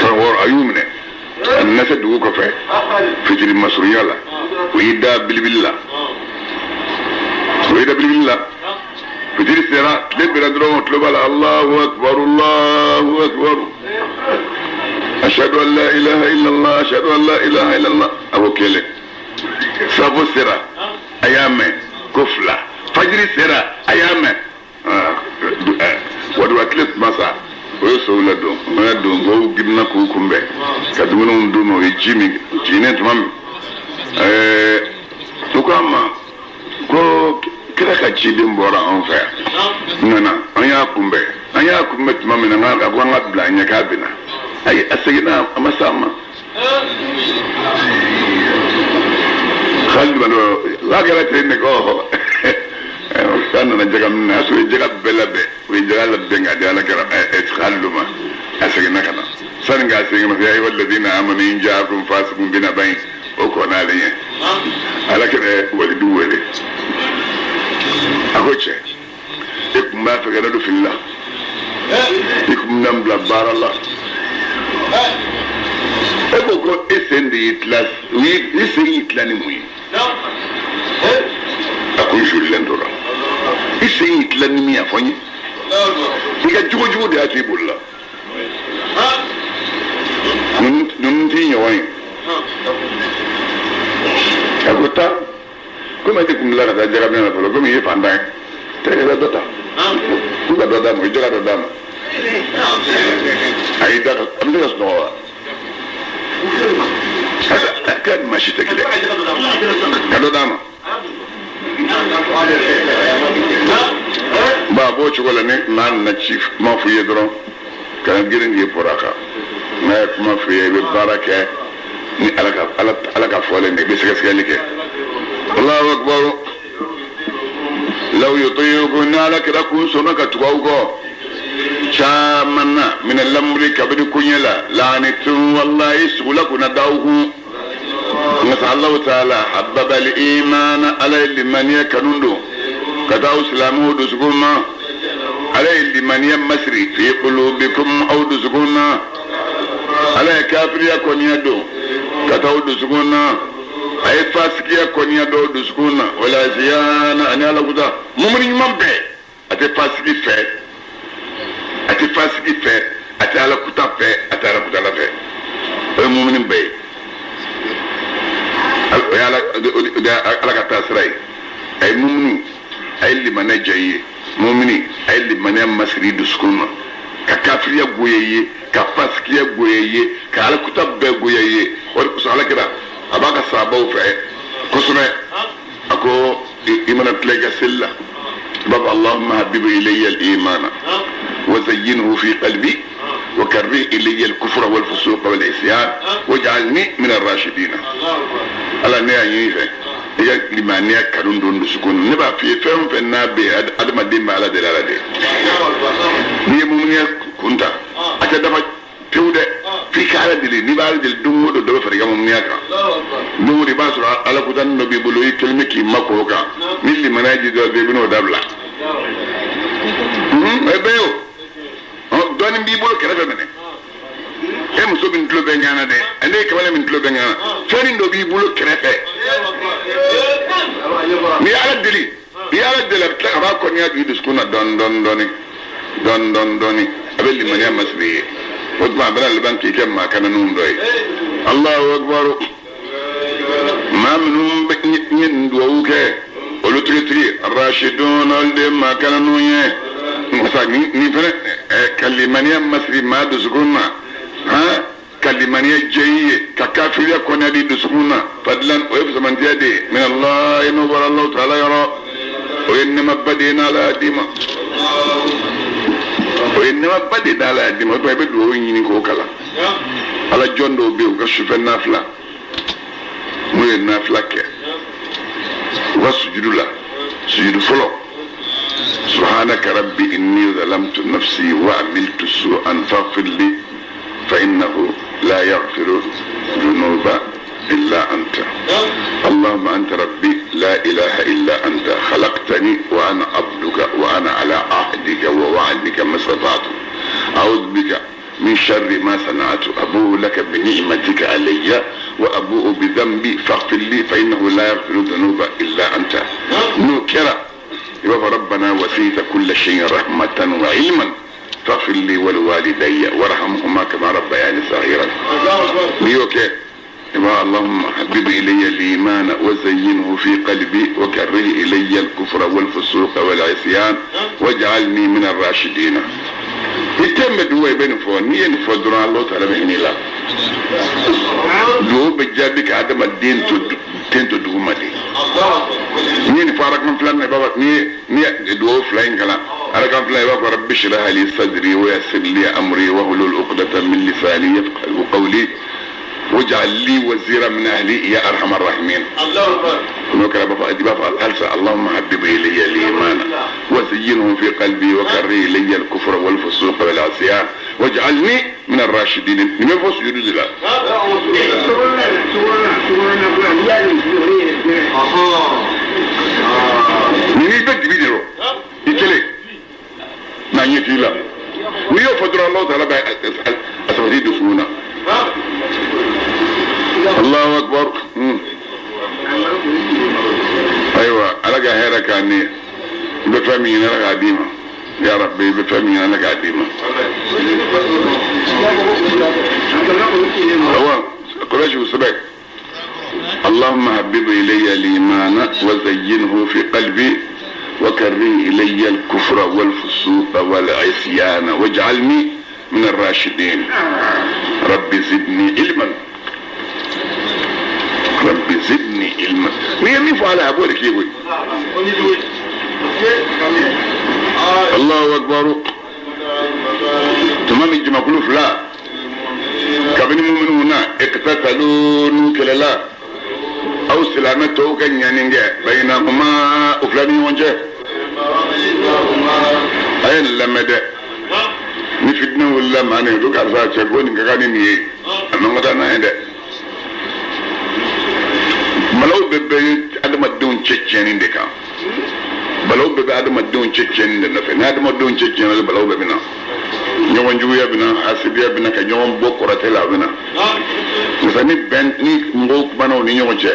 sa woro ayumne annasa dugo ko fe fitiri masriyala wida bilbillah fitiri sera lebira dro to bala Allahu akbar ashhadu an la ilaha illa Allah awokele sabo sera ayame kofla fajiri sera ayame wadu atlet masa oyo so la do go gimna ko kumbe kadumuno ndo no ejimi jine tumam to kama ko kira ka ci din bora on fa nana anya kumbe tumam na nga ko nga bla nya ka bina ay asagina amasama khaldu bano la gara tenne ko kana na jagam na so jaga belabe we jaga la benga dala gara khaldu ma asagina kana sanga asagina ya ayyuhal ladina amanu in ja'akum fasiqun binaba'in o ko na le ala kere walidu wele akoche ikum ma fa gado fillah ikum nam bla barallah ebo ko esendi itlas wi esendi itlani muyi akun julendora esendi itlani mi afonyi diga jugo de atibulla nun ti nyoy akota kuma de kumla da jaga mena to ko mi yefanda te la dota ku da dota mo jaga dota mo ay da am de sno kan mashi tekle kado dama ba bo chugola ne nan na chief ma fu yedro kan girin ye poraka na ma fu ye be baraka ni alaka fole ne be segaske Allahu akbar law yutiyukuna lakrakum sunaka tuwaugo chamana min al-amri kabri kunyala la'anatu wallahi sulakuna dauhu nasa Allah ta'ala habbaba al-iman ala liman yakunundu kada islamu dusguma ala liman yamasri fi qulubikum aw dusguna ala kafir yakonyado kada dusguna ay fasikiya konya do duskuna wala ziyana ani ala guda mumri mambe ate fasiki fe ate ala kuta fe ate ala kuta la fe ay mumri be ala ka tasrai ay mumni ay limana jayi mumni ay limana masri duskuna ka kafiriya goyeye ka fasikiya goyeye ka ala kuta be goyeye wala ko sala kida abaka sabaw fe kusne ako imana tlega silla bab allahumma habib ilayya al-iman wa zayyinhu fi qalbi wa karrih ilayya al-kufra wal fusuq wal isyan waj'alni min ar-rashidin ala ne ayi fe ya limaniya kadun don sukun ne ba fi fe na be adama de mala de la de ni mu'miniya kunta ata dafa tewde fi kala dili ni bal dil dum do do fari gamum niaka dum ri basu ala ko tan no bi bulu kelmi ki makko ka milli manaji do be bino dabla e beyo o doni bi bulu kala mene e muso bin tlo be ngana de ande kamale min tlo be ngana feri do bi bulu krepe mi ala dili ta ba ko nya bi diskuna don doni abelli manya masbi وطبع بلا البنك كما كان نوندوي الله أكبر ما منهم يندوك ولو تري الراشدون لما كان نويه نفرق كلمانيا مصري ما دسكونا ها كلمانيا جاية ككافر يكون هذه دسكونا فضلا ويفز من زيادة من الله نور الله تعالى يرى وإنما بدينا لا ديما وإنما بدينا لا ديما ويبدو ويني كوكلا على جندو بيو كشوف النافلة مو النافلة كه وسجد له سجد فلو سبحانك ربي إني ظلمت نفسي وعملت سوءا فاغفر لي فإنه لا يغفر الذنوب إلا أنت. اللهم أنت ربي لا إله إلا أنت خلقتني وأنا عبدك وأنا على عهدك ووعدك ما استطعت أعوذ بك من شر ما صنعت أبوء لك بنعمتك علي وأبوء بذنبي فاغفر لي فإنه لا يغفر الذنوب إلا أنت. نكرة يبقى ربنا وسيت كل شيء رحمة وعلما فاغفر لي ولوالدي وارحمهما كما ربياني صغيرا. نيوكي يبقى اللهم حبب إلي الإيمان وزينه في قلبي وكره إلي الكفر والفسوق والعصيان واجعلني من الراشدين. يتم دوا بين فوني فدرا الله تعالى بهني لا دو بجابك عدم الدين تنتو دومالي ني فارق من فلان بابا ني دو فلان كلا اركان فلان بابا رب اشرح لي صدري ويسر لي امري واحلل عقدة من لساني يفقهوا قولي واجعل لي وزيرا من اهلي يا ارحم الراحمين. الله اكبر. نوكر بابا الفا اللهم حبب الي الايمان وزينه في قلبي وكره الي الكفر والفسوق والعصيان واجعلني من الراشدين. من فوس يريد لا من يبدي بيدرو يكلي ما يفيلا نيو فدر الله تعالى اسودي دسونا. الله اكبر. ايوه انا هيرا كاني بفهمي انا قديمه يا ربي بفهمي انا قديمه هو قريش وسبك. اللهم حبب الي الايمان وزينه في قلبي وكره الي الكفر والفسوق والعصيان واجعلني من الراشدين. ربي زدني علما ربي زدني علما. مين فعل ابوك يقول الله اكبر. تمام الجماعه كله لا كابني مؤمن هنا اقتتلوا نكلا او سلامته كان يعني بينهما افلاني وجه اين لمده نفدنا ولا ما نهدوك على تشغون كاني ني اما متانا هند ملو بيبي ادم دون تشينين دكا بلو بيبي ادم دون تشينين دنا ادم دون تشينين بلو بيبنا ñewon juya bina asibiya bina ka ñewon bokora tela bina musani ben ni ngok banaw ni ñewon che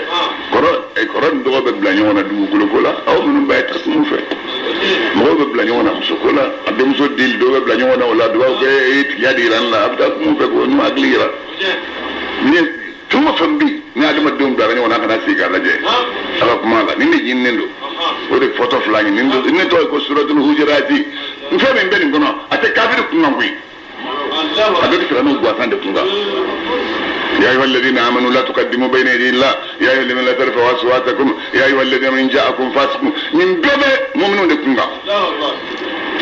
koro ndo be bla ñewona du gulo aw munu bay tas mu fe mo be bla ñewona musukola adem so dil do be bla ñewona wala do ko et yadi ran la abda mu fe ko no aglira ni tuma fambi ni adama dum dara ñewona kana siga la je ala kuma la ni ni nendo o de photo flag ni ndo ni to ko suratul hujurati nfeme mbeni ngono ate kabiri kunangwi adoti kala no gwasande kunga. يا أيها الذين آمنوا لا تقدموا بين يدي الله يا أيها الذين لا ترفعوا أصواتكم يا أيها الذين من جاءكم فاسق من باب مؤمنون دكونغا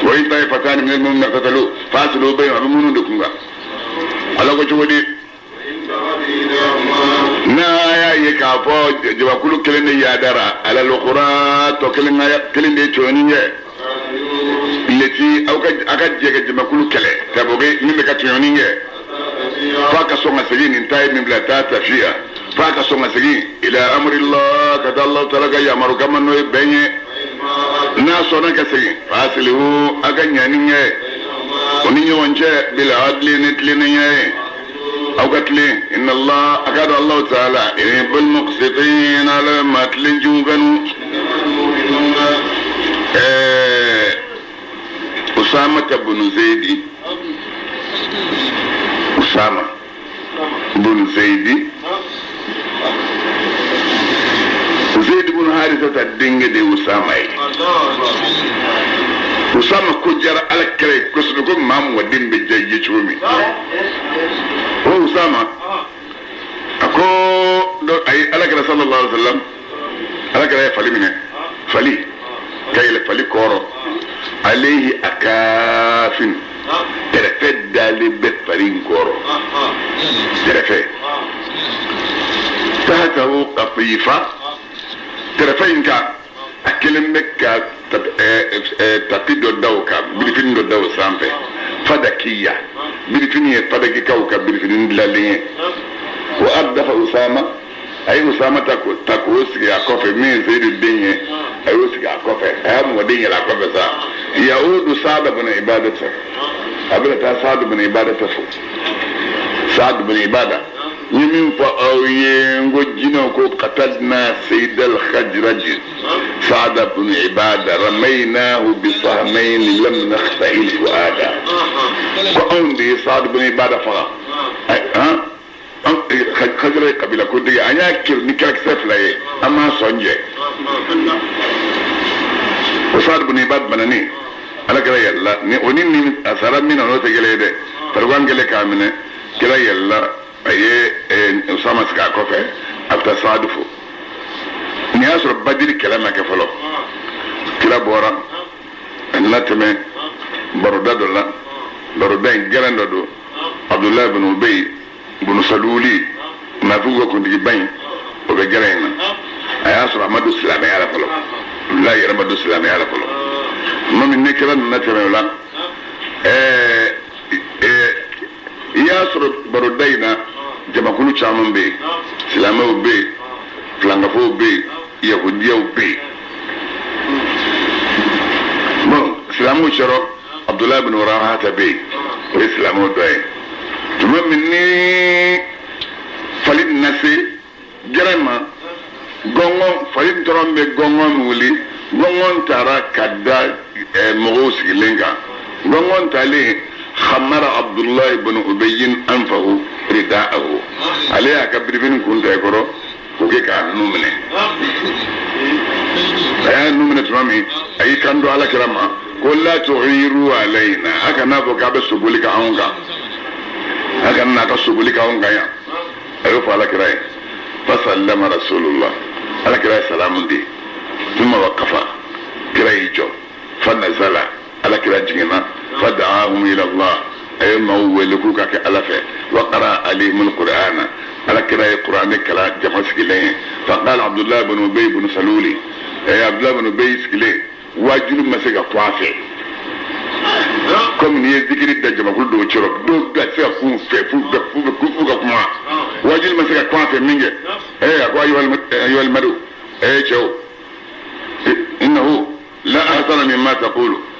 وإن طائفتان من المؤمنين اقتتلوا فاصلوا بينهم مؤمنون دكونغا الله كتبودي na ya yi kafo jabakulu kelin da ya dara ala lokura to kelin da ya toni ne leti aka je ga jabakulu kele taboge min da ka toni ne faka songa sigi nin tay min bla ta tafiya faka songa sigi ila amri allah kada allah taala ga ya maru kama no benye na sona ka sigi fasilihu aga nyani ne oni nyonje bila adli nitli ne أو قتلي إن الله أكاد الله تعالى يحب المقسطين على متل جوغنو أسامة بن زيد أسامة بن زيد زيد بن حارثة الدنجة دي أسامة أسامة كجر على كري كسبكم مام ودين بجاي شومي هو أسامة أكو أي على كري صلى الله عليه وسلم على كري فلي منه فلي كي فلي كورو عليه أكافن ترفد دالي بيت فلين كورو ترفد تحته قطيفة ترفين كا أكلم مكة tapi do daw ka bilifin do daw sampe fadakiya birifini ye padaki kaw ka birifini dilalen ye wa addafa usama a ye usama ta k'o sigi a kɔfɛ min seyidu den ye a y'o sigi a kɔfɛ a y'a mɔden yɛlɛ a kɔfɛ sa yahudu saada bin ibadata a bɛna taa saada bin ibadata fo saada bin ibada n ye min fɔ aw ye n ko jinɛw ko qatalna seydal khajraji saada bin ibada ramaynahu bisahmayn lam nakhta'il fuada ko anw de ye saada bin ibada faga khajra kabila ko digi an y'a kiri ni kɛlɛkisɛ fila ye an m'a sɔn jɛ o saada bin ibada banani ala kɛra yɛlɛla ni o ni a sara min na n'o tɛ kelen ye dɛ farikɔn kɛlen k'a minɛ kɛra yɛlɛla a ye usama sigi a kɔfɛ a bɛ taa saadu fo nin y'a sɔrɔ badiri kɛlɛ ma kɛ fɔlɔ kira bɔra a nana tɛmɛ baroda dɔ la baroda in gɛrɛn dɔ don abdulayi bin ubeyi bin saluli nafigu ka kuntigiba in o bɛ gɛrɛn in na a y'a sɔrɔ a ma don silamɛya la fɔlɔ abdulayi yɛrɛ ma don silamɛya la fɔlɔ tuma min ne kira nana tɛmɛ o la i y'a sɔrɔ baroda in na jamakulu caman bɛ yen silamɛw bɛ yen filankafow bɛ yen yahudiyaw bɛ yen bon silamɛw sɔrɔ abdulayi bin rawahata bɛ yen o ye silamɛw dɔ ye tuma min ni fali na se gɛrɛn ma gɔngɔn fali dɔrɔn bɛ gɔngɔn wuli gɔngɔn taara ka da mɔgɔw sigilen kan gɔngɔn talen khamara abdullahi bin ubayyin anfahu ridaahu ale y'a ka birifini kun tɛ kɔrɔ k'o kɛ k'a nu minɛ a y'a nu minɛ tuma min a y'i kan don ala kira ma ko la tuhiru alayna a kana fɔ k'a bɛ soboli ka anw kan a kana n'a ka soboli ka anw kan yan a y'o fɔ ala kira ye fasallama rasulullah ala kira ye salamu di tuma waqafa kira y'i jɔ fa nazala ala kira jiginna fada'ahum ila Allah ay mawwaliku ka ke ala fe wa qara alayhim alqur'ana ala kira ay qur'ani kala jama sigilen fa qala abdullah ibn ubay ibn saluli ay abdullah ibn ubay sigile wajulu masega kwafe comme ni zikiri da jama kul do chiro do ga se fu fe fu ga kuma wajulu masega kwafe minge akwa ayyuhal madu chaw innahu la ahsana mimma taqulu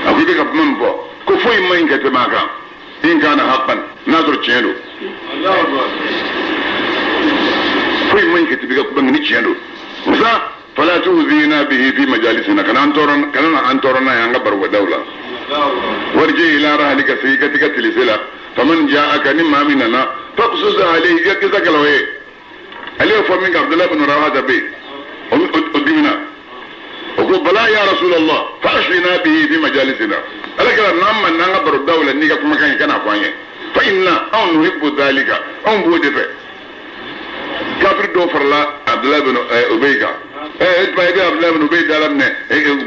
akwai daga man ba ko foyi mai ka tama ka in kana haqqan nazar ciyado foyi mai ka tibiga ko bangani ciyado musa fala tuzina bihi fi majalisina kana antoron na yanga barwa daula warji ila rahlika sai ka tiga tilisila faman ja'aka nimma minana faqsus alayhi ka zakalawe alayhi fa min abdullah ibn rawada bi udimina وقال بلا يا رسول الله فاشلنا به في مجالسنا لكن نعم نغبر الدولة نيجا كما كان أقوانيه فإننا أو نحب ذلك أو بودفع كافر دوفر لا عبد الله بن أبيك اتبع يدي عبد الله بن أبيك دالمنا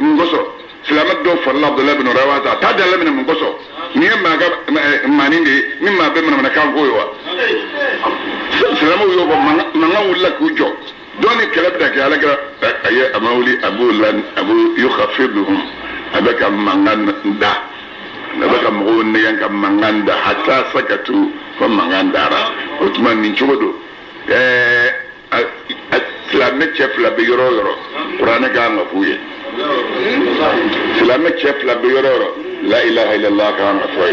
نقصر سلامت دوفر لا عبد الله بن رواتا تادل من منقصر نيم ما نيجي مما بمن من كان قوي سلامو يوبا نغاول لك وجو دوني كلابتك على كده اي امولي ابو يخفضهم ابك مانغان دا ابك مغون ينك مانغان دا حتى سكتوا فمانغان دارا وتمان من شودو سلامة شيف لا بيورو قران كان مفوي سلامة شيف لا بيورو لا اله الا الله كان مفوي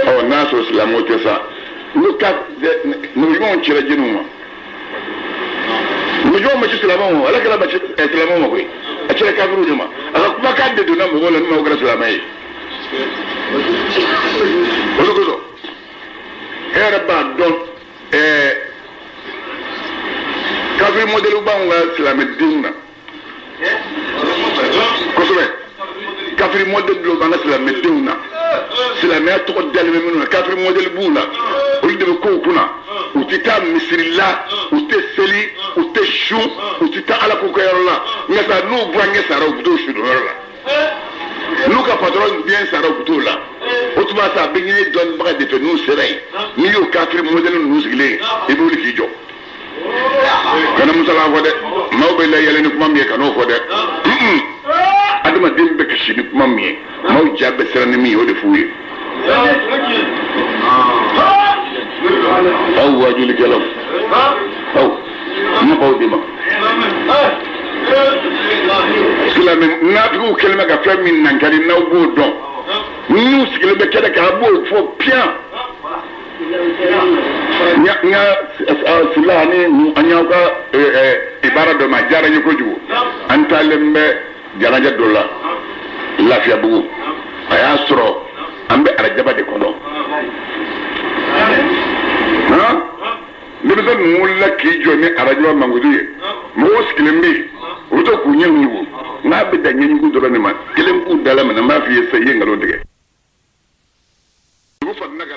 او الناس سلامو تسا لوكا نيمون تشرجنوا مجموعة ما تسلمون ولا كلا ما تسلمون ما كوي أشياء كافرون جماعة أنا ما كان بدونا مقول إنه ما هو كسلامي ولا كذا هي ربنا دون كافر موديل وبانغ سلام الدين كسبة كافر موديل وبانغ سلام الدين سلامي أتقدر منه كافر موديل بولا ولد بكوكنا utita misirila ute seli ute shu utita ala ko kayarla ngasa nu brange sara ubuto shudorla nuka patron bien sara ubuto la otuma sa bengini don baga de nu serai ni yo kafir model nu sigile e boli kijo kana musala ko de mawbe la yele ni kuma mi kano ko de aduma dimbe kashini kuma mi maw jabbe serani mi o de fuye aw wajuli kelam aw ma baw dima silame natu kelma ka fem min nan kali na go don nu sikile be kede ka bo fo pian nya silani mu anyaka ibara do ma jara ñu ko jugo antalembe jaraja dolla lafiya bugu aya soro ambe arajaba de kono ha nimbe mulla ki joni arajaba mangudiye mo woskilembi uto kunye nyiwo na be danye nyigo do ne ma kelem ku dala ma na ma fiye sayi ngalo dige ko fa naga